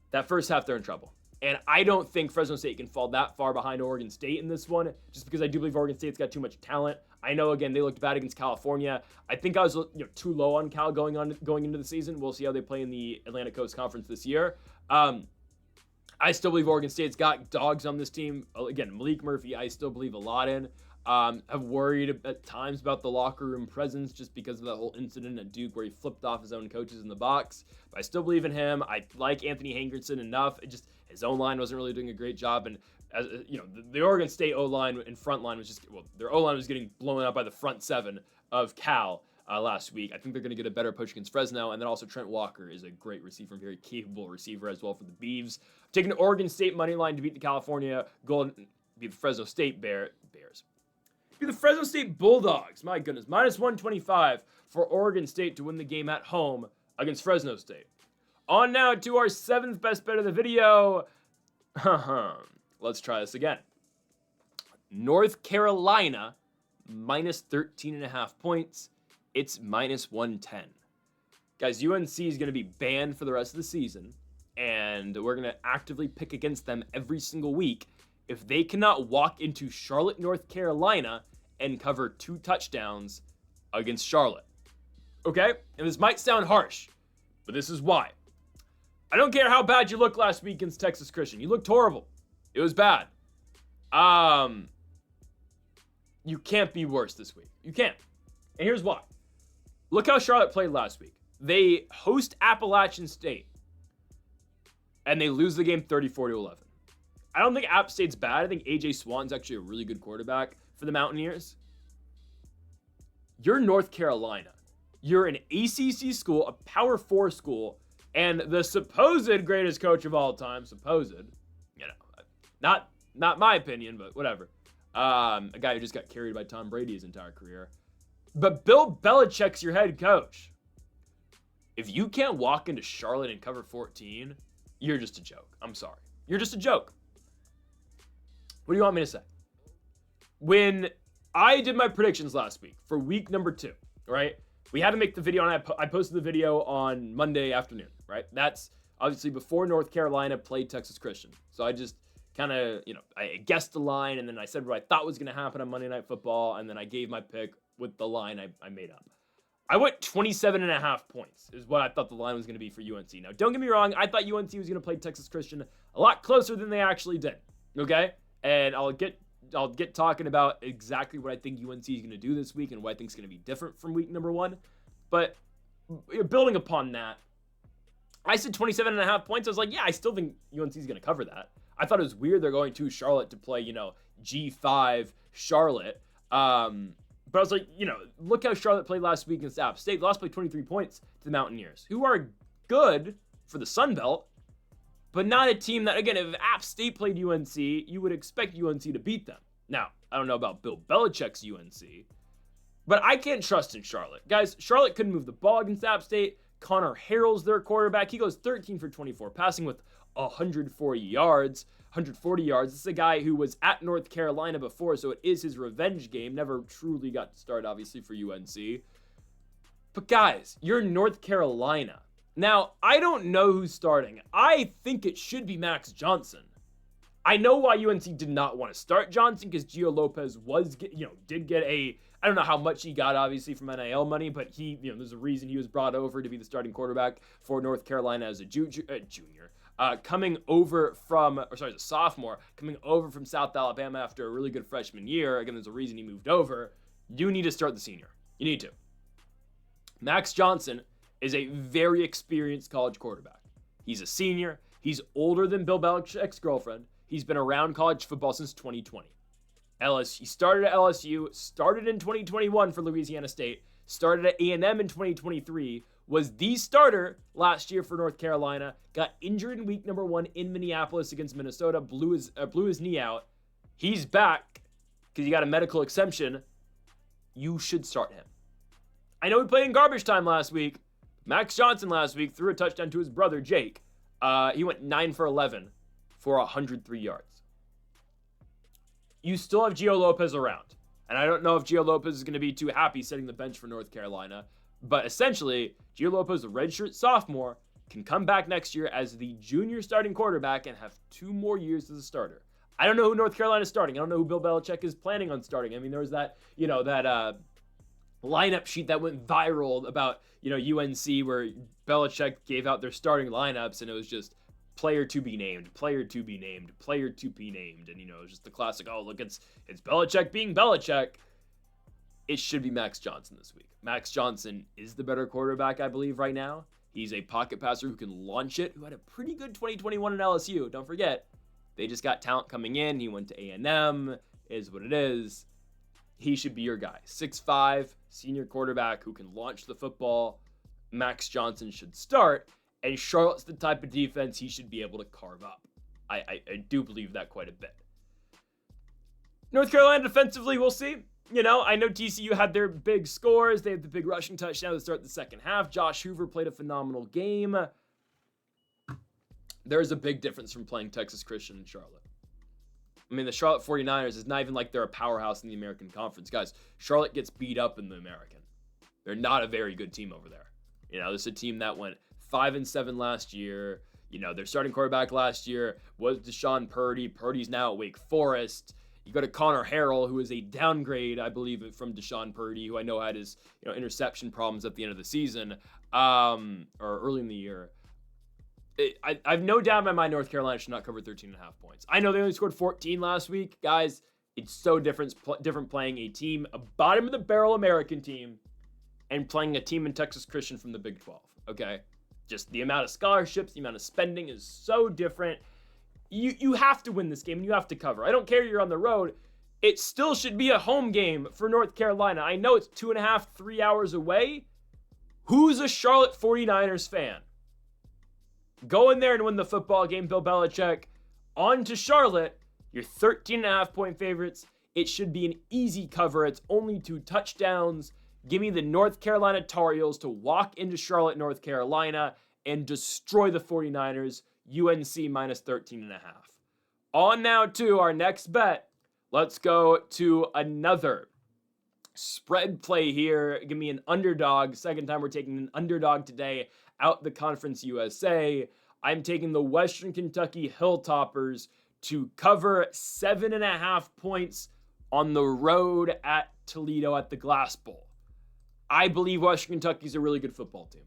That first half, they're in trouble. And I don't think Fresno State can fall that far behind Oregon State in this one, just because I do believe Oregon State's got too much talent. I know, again, they looked bad against California. I think I was too low on Cal going into the season. We'll see how they play in the Atlantic Coast Conference this year. I still believe Oregon State's got dogs on this team. Again, Malik Murphy, I still believe a lot in. Have worried at times about the locker room presence just because of that whole incident at Duke where he flipped off his own coaches in the box. But I still believe in him. I like Anthony Hankerson enough. His own line wasn't really doing a great job. And, as the Oregon State O-line and front line was their O-line was getting blown out by the front 7 of Cal last week. I think they're going to get a better push against Fresno. And then also Trent Walker is a great receiver, very capable receiver as well for the Beavs. I'm taking the Oregon State money line to beat the California Golden, beat the Fresno State Bears. Be the Fresno State Bulldogs. My goodness. Minus 125 for Oregon State to win the game at home against Fresno State. On now to our 7th best bet of the video. Let's try this again. North Carolina, minus 13.5 points. It's minus 110. Guys, UNC is going to be banned for the rest of the season, and we're going to actively pick against them every single week if they cannot walk into Charlotte, North Carolina, and cover 2 touchdowns against Charlotte. Okay? And this might sound harsh, but this is why. I don't care how bad you looked last week against Texas Christian. You looked horrible. It was bad. You can't be worse this week. You can't. And here's why. Look how Charlotte played last week. They host Appalachian State, and they lose the game 34-11. I don't think App State's bad. I think A.J. Swan's actually a really good quarterback for the Mountaineers. You're North Carolina. You're an ACC school, a Power 4 school, and the supposed greatest coach of all time, not my opinion, but whatever. A guy who just got carried by Tom Brady his entire career. But Bill Belichick's your head coach. If you can't walk into Charlotte and cover 14, you're just a joke. I'm sorry. You're just a joke. What do you want me to say? When I did my predictions last week for week number 2, right? We had to make the video, and I posted the video on Monday afternoon, right? That's obviously before North Carolina played Texas Christian. So I just kind of, I guessed the line, and then I said what I thought was going to happen on Monday Night Football, and then I gave my pick with the line I made up. I went 27.5 points is what I thought the line was going to be for UNC. Now, don't get me wrong. I thought UNC was going to play Texas Christian a lot closer than they actually did, okay? And I'll get talking about exactly what I think UNC is going to do this week and what I think is going to be different from week number 1. But building upon that, I said 27.5 points. I was like, yeah, I still think UNC is going to cover that. I thought it was weird they're going to Charlotte to play, G5 Charlotte. But I was like, look how Charlotte played last week against App State. They lost by 23 points to the Mountaineers, who are good for the Sun Belt, but not a team that, again, if App State played UNC, you would expect UNC to beat them. Now, I don't know about Bill Belichick's UNC, But I can't trust in Charlotte. Guys, Charlotte couldn't move the ball against App State. Connor Harrell's their quarterback. He goes 13 for 24, passing with 140 yards. 140 yards. This is a guy who was at North Carolina before, so it is his revenge game. Never truly got to start, obviously, for UNC. But guys, you're North Carolina. Now, I don't know who's starting. I think it should be Max Johnson. I know why UNC did not want to start Johnson, because Gio Lopez did get I don't know how much he got, obviously, from NIL money, but there's a reason he was brought over to be the starting quarterback for North Carolina as a junior. Coming over from, as a sophomore, coming over from South Alabama after a really good freshman year. Again, there's a reason he moved over. You need to start the senior. You need to. Max Johnson is a very experienced college quarterback. He's a senior. He's older than Bill Belichick's girlfriend. He's been around college football since 2020. He started at LSU, started in 2021 for Louisiana State, started at A&M in 2023, was the starter last year for North Carolina, got injured in week number 1 in Minneapolis against Minnesota, blew his knee out. He's back because he got a medical exemption. You should start him. I know he played in garbage time last week. Max Johnson last week threw a touchdown to his brother, Jake. He went 9 for 11 for 103 yards. You still have Gio Lopez around. And I don't know if Gio Lopez is going to be too happy setting the bench for North Carolina. But essentially, Gio Lopez, a redshirt sophomore, can come back next year as the junior starting quarterback and have 2 more years as a starter. I don't know who North Carolina is starting. I don't know who Bill Belichick is planning on starting. I mean, there was that lineup sheet that went viral about, UNC, where Belichick gave out their starting lineups, and it was just player to be named, player to be named, player to be named. And, it was just the classic, oh, look, it's Belichick being Belichick. It should be Max Johnson this week. Max Johnson is the better quarterback, I believe, right now. He's a pocket passer who can launch it, who had a pretty good 2021 at LSU. Don't forget, they just got talent coming in. He went to A&M, is what it is. He should be your guy. 6'5", senior quarterback who can launch the football. Max Johnson should start, and Charlotte's the type of defense he should be able to carve up. I do believe that quite a bit. North Carolina defensively, we'll see. I know TCU had their big scores. They had the big rushing touchdown to start the second half. Josh Hoover played a phenomenal game. There's a big difference from playing Texas Christian and Charlotte. I mean, the Charlotte 49ers is not even like they're a powerhouse in the American Conference. Guys, Charlotte gets beat up in the American. They're not a very good team over there. This is a team that went 5-7 last year. Their starting quarterback last year was Deshaun Purdy. Purdy's now at Wake Forest. You go to Connor Harrell, who is a downgrade, I believe, from Deshaun Purdy, who I know had his interception problems at the end of the season, or early in the year. I've no doubt in my mind North Carolina should not cover 13.5 points. I know they only scored 14 last week. Guys, it's so different playing a team, a bottom-of-the-barrel American team, and playing a team in Texas Christian from the Big 12, okay? Just the amount of scholarships, the amount of spending is so different. You have to win this game, and you have to cover. I don't care you're on the road. It still should be a home game for North Carolina. I know it's 2.5, 3 hours away. Who's a Charlotte 49ers fan? Go in there and win the football game, Bill Belichick. On to Charlotte. You're 13.5 point favorites. It should be an easy cover. It's only 2 touchdowns. Give me the North Carolina Tar Heels to walk into Charlotte, North Carolina, and destroy the 49ers. UNC minus 13.5. On now to our next bet. Let's go to another spread play here. Give me an underdog. Second time we're taking an underdog today out the Conference USA. I'm taking the Western Kentucky Hilltoppers to cover 7.5 points on the road at Toledo at the Glass Bowl. I believe Western Kentucky's a really good football team.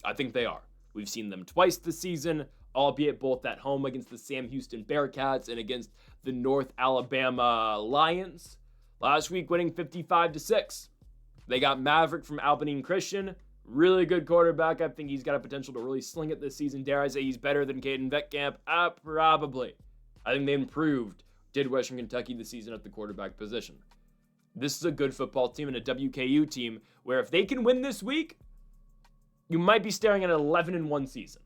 I think they are. We've seen them twice this season, albeit both at home against the Sam Houston Bearcats and against the North Alabama Lions. Last week winning 55-6. They got Maverick from Albanine Christian. Really good quarterback. I think he's got a potential to really sling it this season. Dare I say he's better than Caden Vetkamp? Probably. I think they improved, did Western Kentucky this season at the quarterback position. This is a good football team and a WKU team where if they can win this week, you might be staring at an 11-1 season.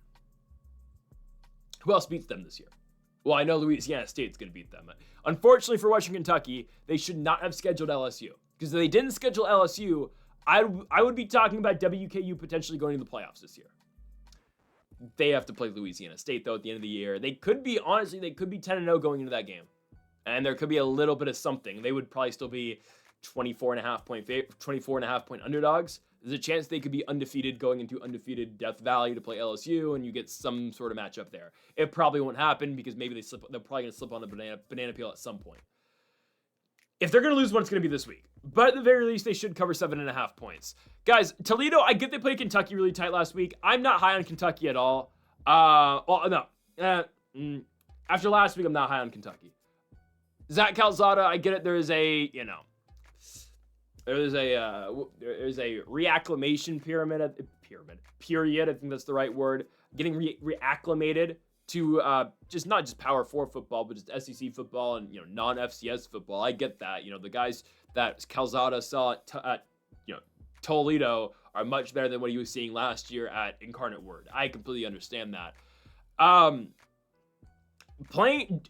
Who else beats them this year? Well, I know Louisiana State's going to beat them. Unfortunately for Western Kentucky, they should not have scheduled LSU Because if they didn't schedule LSU, I would be talking about WKU potentially going to the playoffs this year. They have to play Louisiana State, though, at the end of the year. They could be 10-0 going into that game. And there could be a little bit of something. They would probably still be 24.5 point underdogs. There's a chance they could be undefeated going into undefeated Death Valley to play LSU, and you get some sort of matchup there. It probably won't happen because maybe they're probably going to slip on a banana peel at some point. If they're going to lose one, it's going to be this week. But at the very least, they should cover 7.5 points. Guys, Toledo, I get they played Kentucky really tight last week. I'm not high on Kentucky at all. After last week, I'm not high on Kentucky. Zach Calzada, I get it. There's a reacclimation period. I think that's the right word. Getting reacclimated to not just Power 4 football, but just SEC football and non-FCS football. I get that. The guys that Calzada saw at Toledo are much better than what he was seeing last year at Incarnate Word. I completely understand that. Playing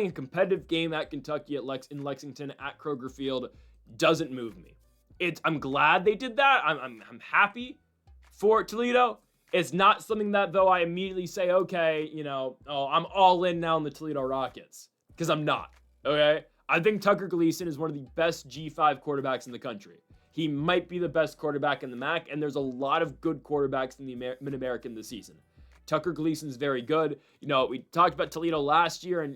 a competitive game at Kentucky in Lexington at Kroger Field doesn't move me. I'm glad they did that. I'm happy for Toledo. It's not something that, though, I immediately say, okay, I'm all in now on the Toledo Rockets, because I'm not. Okay, I think Tucker Gleason is one of the best G5 quarterbacks in the country. He might be the best quarterback in the MAC, and there's a lot of good quarterbacks in the Mid-American this season. Tucker Gleason's very good. We talked about Toledo last year, and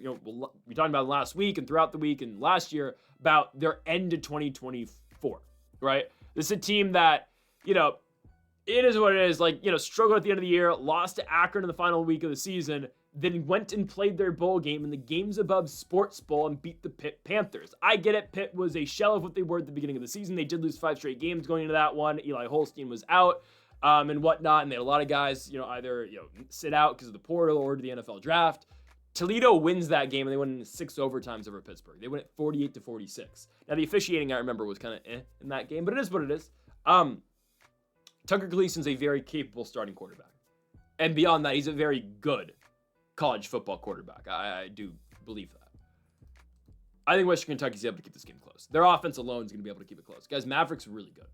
we talked about it last week and throughout the week and last year about their end of 2024, right? This is a team that, it is what it is. Struggled at the end of the year, lost to Akron in the final week of the season, then went and played their bowl game in the Games Above Sports Bowl and beat the Pitt Panthers. I get it. Pitt was a shell of what they were at the beginning of the season. They did lose 5 straight games going into that one. Eli Holstein was out. And whatnot, and they had a lot of guys, either sit out because of the portal or to the NFL draft. Toledo wins that game, and they win in 6 overtimes over Pittsburgh. They win it 48-46. Now, the officiating, I remember, was kind of in that game, but it is what it is. Tucker Gleason's a very capable starting quarterback. And beyond that, he's a very good college football quarterback. I do believe that. I think Western Kentucky's able to keep this game close. Their offense alone is going to be able to keep it close. Guys, Maverick's really good.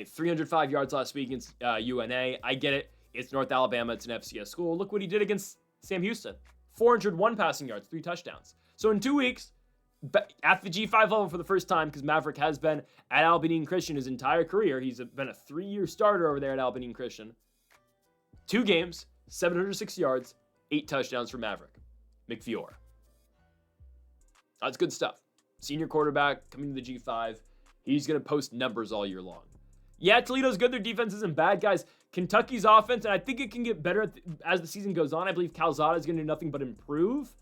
305 yards last week against UNA. I get it. It's North Alabama. It's an FCS school. Look what he did against Sam Houston. 401 passing yards, 3 touchdowns. So in 2 weeks, at the G5 level for the first time, because Maverick has been at Albanine Christian his entire career. He's been a 3-year starter over there at Albanine Christian. 2 games, 706 yards, 8 touchdowns for Maverick. McFiore. That's good stuff. Senior quarterback coming to the G5. He's going to post numbers all year long. Yeah, Toledo's good. Their defense isn't bad, guys. Kentucky's offense, and I think it can get better as the season goes on. I believe Calzada is going to do nothing but improve.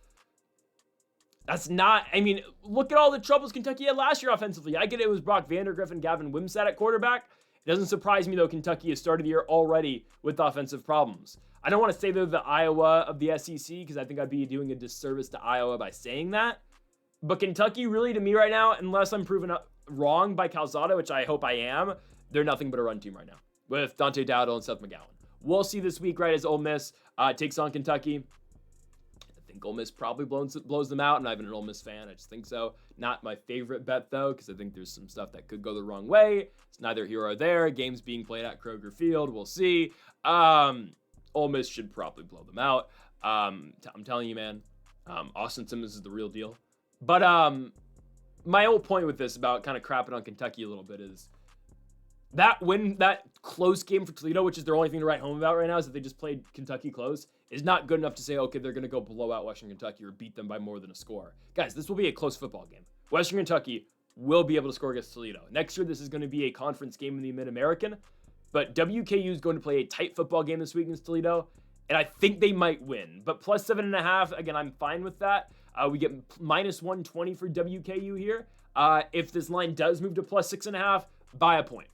Look at all the troubles Kentucky had last year offensively. I get it was Brock Vandergriff and Gavin Wimsatt at quarterback. It doesn't surprise me, though, Kentucky has started the year already with offensive problems. I don't want to say they're the Iowa of the SEC because I think I'd be doing a disservice to Iowa by saying that. But Kentucky, really, to me right now, unless I'm proven wrong by Calzada, which I hope I am, they're nothing but a run team right now with Dante Dowdle and Seth McGowan. We'll see this week, right, as Ole Miss takes on Kentucky. I think Ole Miss probably blows them out. I'm not even an Ole Miss fan. I just think so. Not my favorite bet, though, because I think there's some stuff that could go the wrong way. It's neither here or there. Games being played at Kroger Field. We'll see. Ole Miss should probably blow them out. I'm telling you, man, Austin Simmons is the real deal. But my whole point with this about kind of crapping on Kentucky a little bit is that close game for Toledo, which is their only thing to write home about right now, is that they just played Kentucky close, is not good enough to say, okay, they're going to go blow out Western Kentucky or beat them by more than a score. Guys, this will be a close football game. Western Kentucky will be able to score against Toledo. Next year, this is going to be a conference game in the Mid-American, but WKU is going to play a tight football game this week against Toledo, and I think they might win. But plus 7.5, again, I'm fine with that. We get minus 120 for WKU here. If this line does move to plus 6.5, by a point.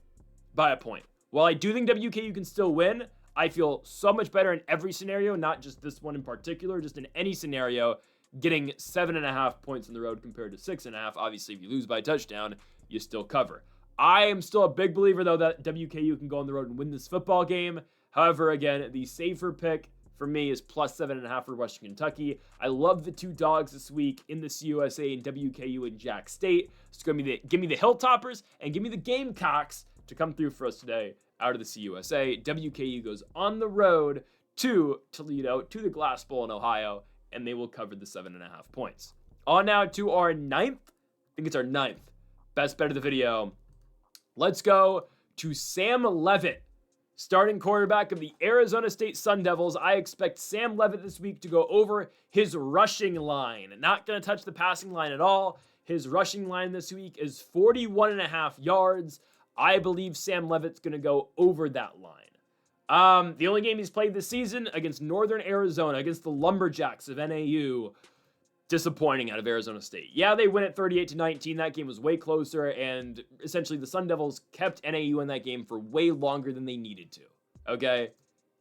While I do think WKU can still win, I feel so much better in every scenario, not just this one in particular, just in any scenario, getting 7.5 points on the road compared to 6.5. Obviously, if you lose by a touchdown, you still cover. I am still a big believer, though, that WKU can go on the road and win this football game. However, again, the safer pick for me is plus 7.5 for Western Kentucky. I love the 2 dogs this week in the CUSA and WKU and Jack State. It's going to be give me the Hilltoppers and give me the Gamecocks to come through for us today out of the CUSA. WKU goes on the road to Toledo, to the Glass Bowl in Ohio, and they will cover the 7.5 points. On now to our ninth best bet of the video. Let's go to Sam Leavitt, starting quarterback of the Arizona State Sun Devils. I expect Sam Leavitt this week to go over his rushing line. Not going to touch the passing line at all. His rushing line this week is 41.5 yards. I believe Sam Leavitt's going to go over that line. The only game he's played this season against Northern Arizona, against the Lumberjacks of NAU. Disappointing out of Arizona State. Yeah, they win at 38-19. That game was way closer, and essentially the Sun Devils kept NAU in that game for way longer than they needed to. Okay?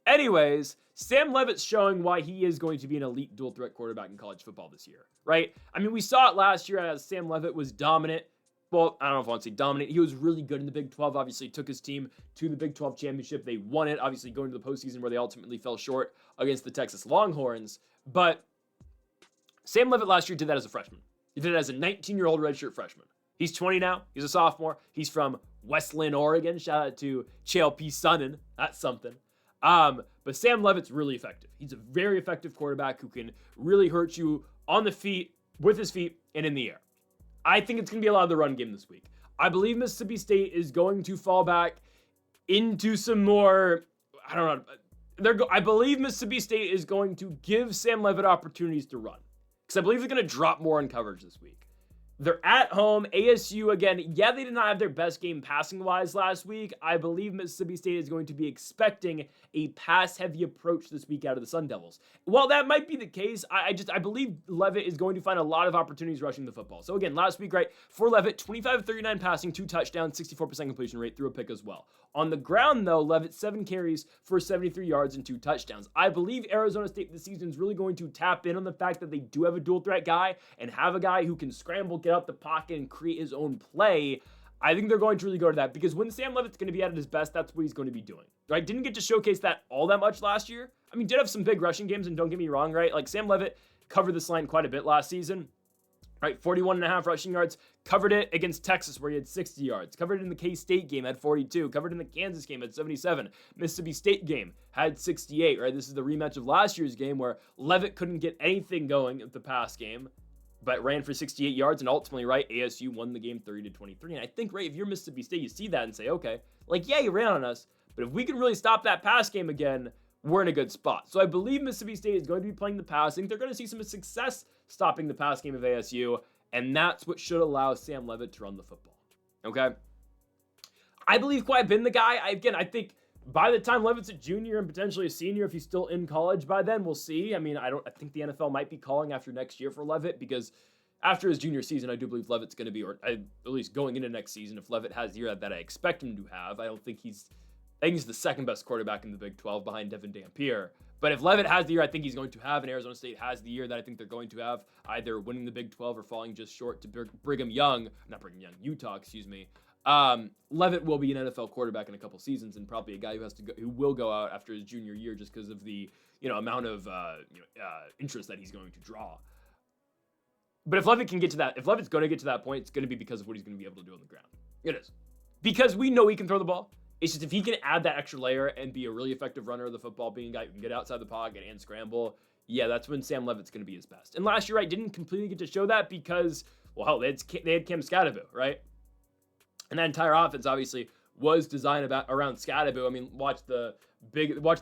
Anyways, Sam Leavitt's showing why he is going to be an elite dual threat quarterback in college football this year, right? I mean, we saw it last year as Sam Leavitt was dominant. Well, I don't know if I want to say dominant. He was really good in the Big 12, obviously took his team to the Big 12 championship. They won it, obviously going to the postseason where they ultimately fell short against the Texas Longhorns. But Sam Leavitt last year did that as a freshman. He did it as a 19-year-old redshirt freshman. He's 20 now. He's a sophomore. He's from Westland, Oregon. Shout out to CHLP Sunnin. That's something. But Sam Leavitt's really effective. He's a very effective quarterback who can really hurt you on the feet, with his feet, and in the air. I think it's going to be a lot of the run game this week. I believe Mississippi State is going to fall back into some more, I believe Mississippi State is going to give Sam Leavitt opportunities to run. Because I believe they're going to drop more in coverage this week. They're at home. ASU, again, yeah, they did not have their best game passing-wise last week. I believe Mississippi State is going to be expecting a pass-heavy approach this week out of the Sun Devils. While that might be the case, I believe Leavitt is going to find a lot of opportunities rushing the football. So again, last week, right, for Leavitt, 25-39 passing, 2 touchdowns, 64% completion rate, threw a pick as well. On the ground, though, Leavitt 7 carries for 73 yards and 2 touchdowns. I believe Arizona State this season is really going to tap in on the fact that they do have a dual-threat guy and have a guy who can scramble, get out the pocket, and create his own play. I think they're going to really go to that because when Sam Leavitt's going to be at his best, that's what he's going to be doing, right? Didn't get to showcase that all that much last year. I mean, did have some big rushing games, and don't get me wrong, right? Like Sam Leavitt covered this line quite a bit last season, right? 41.5 rushing yards, covered it against Texas where he had 60 yards, covered it in the K-State game, had 42, covered in the Kansas game, had 77, Mississippi State game, had 68, right? This is the rematch of last year's game where Leavitt couldn't get anything going at the pass game, but ran for 68 yards, and ultimately, right, ASU won the game 30-23. And I think, right, if you're Mississippi State, you see that and say, okay, like, yeah, you ran on us, but if we can really stop that pass game again, we're in a good spot. So I believe Mississippi State is going to be playing the pass. I think they're going to see some success stopping the pass game of ASU, and that's what should allow Sam Leavitt to run the football, okay? I believe quite a bit in the guy. I think by the time Leavitt's a junior and potentially a senior, if he's still in college by then, we'll see. I mean, I think the NFL might be calling after next year for Leavitt because after his junior season, I do believe Leavitt's going to be, or at least going into next season, if Leavitt has the year that I expect him to have. I think he's the second best quarterback in the Big 12 behind Devin Dampier. But if Leavitt has the year I think he's going to have, and Arizona State has the year that I think they're going to have, either winning the Big 12 or falling just short to Utah, Leavitt will be an NFL quarterback in a couple seasons, and probably a guy who will go out after his junior year just because of the amount of interest that he's going to draw. But if Leavitt can get to that, if Leavitt's going to get to that point, it's going to be because of what he's going to be able to do on the ground. It is, because we know he can throw the ball. It's just if he can add that extra layer and be a really effective runner of the football, being a guy who can get outside the pocket and scramble, yeah, that's when Sam Leavitt's going to be his best. And last year, I didn't completely get to show that because, well, hell, they had Cam Scadaboo, right? And that entire offense, obviously, was designed around Scadaboo. I mean, watch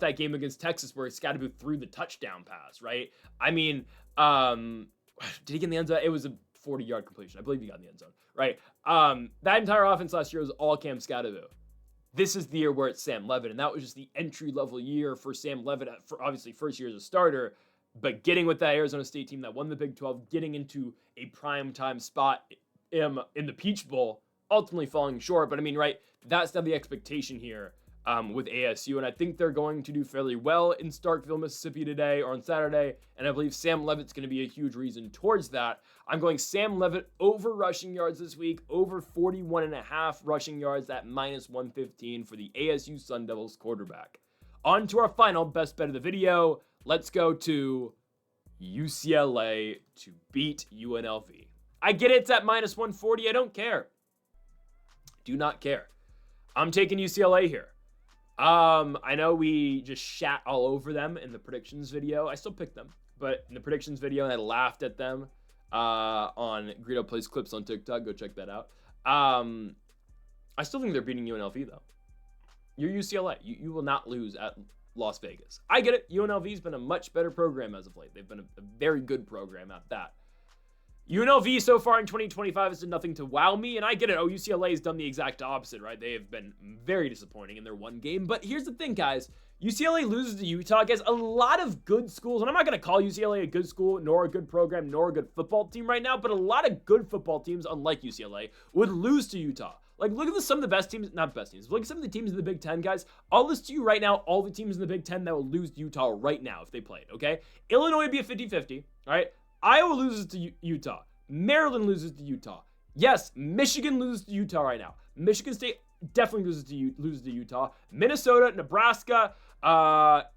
that game against Texas where Scadaboo threw the touchdown pass, right? I mean, did he get in the end zone? It was a 40-yard completion. I believe he got in the end zone, right? That entire offense last year was all Cam Scadaboo. This is the year where it's Sam Leavitt, and that was just the entry-level year for Sam Leavitt, for obviously first year as a starter, but getting with that Arizona State team that won the Big 12, getting into a prime-time spot in the Peach Bowl, ultimately falling short. But I mean, right, that's now the expectation here with ASU, and I think they're going to do fairly well in Starkville, Mississippi today or on Saturday, and I believe Sam Leavitt's going to be a huge reason towards that. I'm going Sam Leavitt over rushing yards this week, over 41.5 rushing yards at -115 for the ASU Sun Devils quarterback. On to our final best bet of the video. let's go to UCLA to beat UNLV. I get it's at minus 140. I don't care. Do not care. I'm taking UCLA here. I know we just shat all over them in the predictions video. I still picked them, but in the predictions video, and I laughed at them on Greedo Plays Clips on TikTok. Go check that out. I still think they're beating UNLV, though. You're UCLA. You will not lose at Las Vegas. I get it. UNLV's been a much better program as of late. They've been a very good program at that. UNLV so far in 2025 has done nothing to wow me, and I get it. Oh, UCLA has done the exact opposite, right? They have been very disappointing in their one game. But here's the thing, guys. UCLA loses to Utah. Guys, a lot of good schools, and I'm not going to call UCLA a good school, nor a good program, nor a good football team right now, but a lot of good football teams, unlike UCLA, would lose to Utah. Like, look at some of the best teams, not best teams, look at some of the teams in the Big Ten, guys. I'll list to you right now all the teams in the Big Ten that will lose to Utah right now if they played, okay? Illinois would be a 50-50, all right? Iowa loses to Utah. Maryland loses to Utah. Yes, Michigan loses to Utah right now. Michigan State definitely loses to Utah. Minnesota, Nebraska,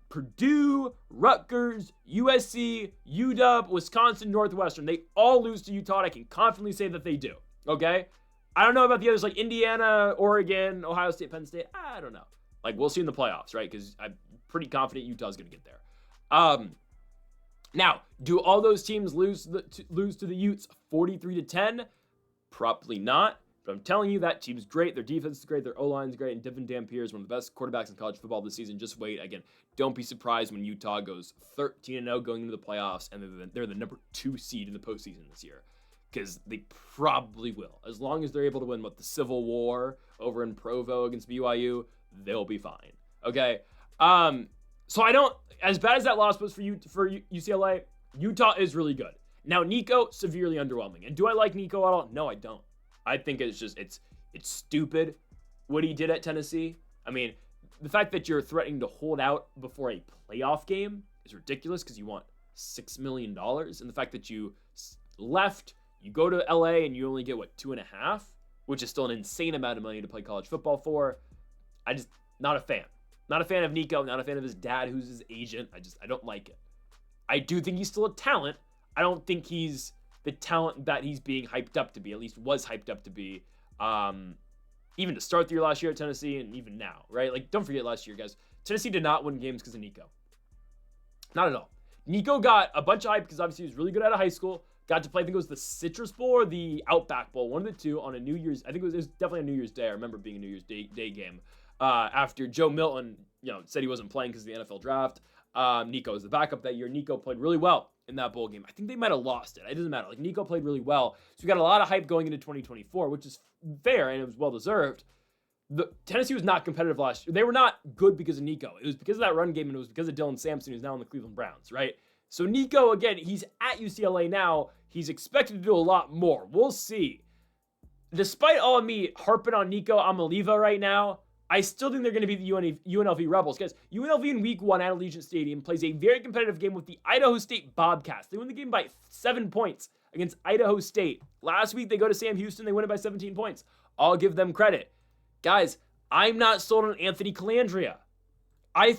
Purdue, Rutgers, USC, UW, Wisconsin, Northwestern. They all lose to Utah, and I can confidently say that they do, okay? I don't know about the others like Indiana, Oregon, Ohio State, Penn State. I don't know. Like, we'll see in the playoffs, right? Because I'm pretty confident Utah's going to get there. Now, do all those teams lose to the Utes 43-10? Probably not. But I'm telling you, that team's great. Their defense is great. Their O-line's great. And Devin Dampier is one of the best quarterbacks in college football this season. Just wait. Again, don't be surprised when Utah goes 13-0 going into the playoffs, and they're the number 2 seed in the postseason this year. Because they probably will. As long as they're able to win the Civil War over in Provo against BYU, they'll be fine. Okay? So I don't, as bad as that loss was for UCLA, Utah is really good. Now, Nico, severely underwhelming. And do I like Nico at all? No, I don't. I think it's just, it's stupid what he did at Tennessee. I mean, the fact that you're threatening to hold out before a playoff game is ridiculous because you want $6 million. And the fact that you left, you go to LA and you only get, 2.5, which is still an insane amount of money to play college football for. Not a fan. Not a fan of Nico, not a fan of his dad, who's his agent. I don't like it. I do think he's still a talent. I don't think he's the talent that he's being hyped up to be, at least was hyped up to be, even to start the year last year at Tennessee and even now, right? Like, don't forget last year, guys. Tennessee did not win games because of Nico. Not at all. Nico got a bunch of hype because obviously he was really good out of high school. Got to play, I think it was the Citrus Bowl or the Outback Bowl, one of the two on a New Year's, I think it was definitely a New Year's Day. I remember being a New Year's Day game. After Joe Milton, said he wasn't playing because of the NFL draft. Nico was the backup that year. Nico played really well in that bowl game. I think they might have lost it. It doesn't matter. Like, Nico played really well. So we got a lot of hype going into 2024, which is fair and it was well-deserved. Tennessee was not competitive last year. They were not good because of Nico. It was because of that run game, and it was because of Dylan Sampson, who's now in the Cleveland Browns, right? So Nico, again, he's at UCLA now. He's expected to do a lot more. We'll see. Despite all of me harping on Nico Amaliva right now, I still think they're going to be the UNLV Rebels. Guys, UNLV in week 1 at Allegiant Stadium plays a very competitive game with the Idaho State Bobcats. They win the game by 7 points against Idaho State. Last week, they go to Sam Houston. They win it by 17 points. I'll give them credit. Guys, I'm not sold on Anthony Calandria. I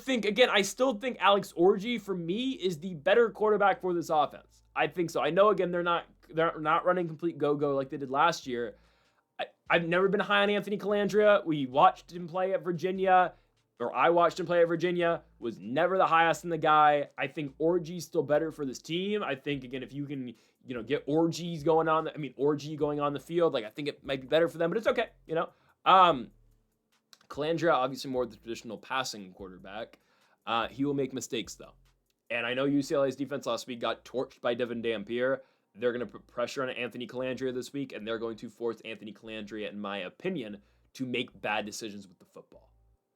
still think Alex Orji, for me, is the better quarterback for this offense. I think so. I know, again, they're not running complete go-go like they did last year. I've never been high on Anthony Calandria. We watched him play at Virginia, or I watched him play at Virginia, was never the highest in the guy. I think Orji's still better for this team. I think, again, if you can, get Orji going on the field, I think it might be better for them, but it's okay, Calandria, obviously more of the traditional passing quarterback. He will make mistakes, though. And I know UCLA's defense last week got torched by Devin Dampier. They're going to put pressure on Anthony Calandria this week, and they're going to force Anthony Calandria, in my opinion, to make bad decisions with the football.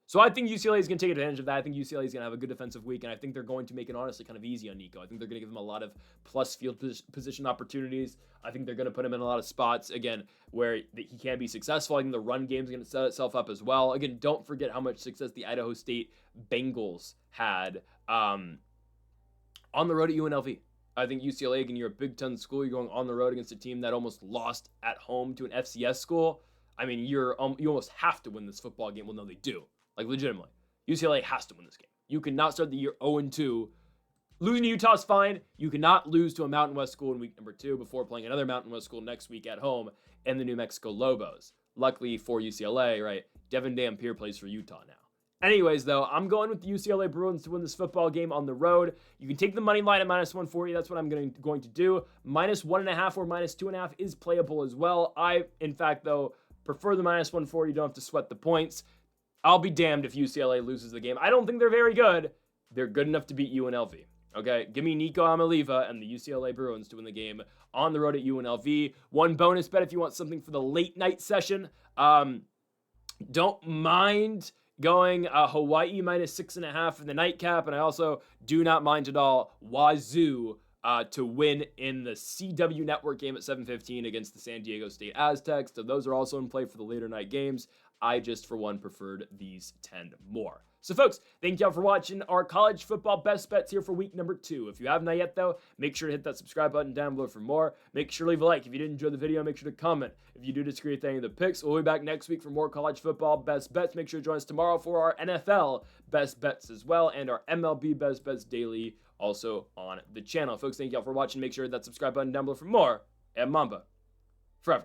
So I think UCLA is going to take advantage of that. I think UCLA is going to have a good defensive week, and I think they're going to make it honestly kind of easy on Nico. I think they're going to give him a lot of plus field position opportunities. I think they're going to put him in a lot of spots, again, where he can be successful. I think the run game is going to set itself up as well. Again, don't forget how much success the Idaho State Bengals had on the road at UNLV. I think UCLA, again, you're a Big Ten school. You're going on the road against a team that almost lost at home to an FCS school. I mean, you almost have to win this football game. Well, no, they do. Legitimately. UCLA has to win this game. You cannot start the year 0-2 Losing to Utah is fine. You cannot lose to a Mountain West school in week number 2 before playing another Mountain West school next week at home in the New Mexico Lobos. Luckily for UCLA, right, Devin Dampier plays for Utah now. Anyways, though, I'm going with the UCLA Bruins to win this football game on the road. You can take the money line at minus 140. That's what I'm going to do. Minus 1.5 or minus 2.5 is playable as well. I, in fact, though, prefer the minus 140. You don't have to sweat the points. I'll be damned if UCLA loses the game. I don't think they're very good. They're good enough to beat UNLV. Okay, give me Nico Amaliva and the UCLA Bruins to win the game on the road at UNLV. One bonus bet if you want something for the late night session. Don't mind going Hawaii minus 6.5 for the nightcap, and I also do not mind at all Wazoo to win in the CW Network game at 7:15 against the San Diego State Aztecs. So those are also in play for the later night games. I just, for one, preferred these 10 more. So, folks, thank y'all for watching our college football best bets here for week number 2. If you haven't yet, though, make sure to hit that subscribe button down below for more. Make sure to leave a like. If you did enjoy the video, make sure to comment. If you do disagree with any of the picks, we'll be back next week for more college football best bets. Make sure to join us tomorrow for our NFL best bets as well, and our MLB best bets daily also on the channel. Folks, thank y'all for watching. Make sure to hit that subscribe button down below for more. And Mamba forever.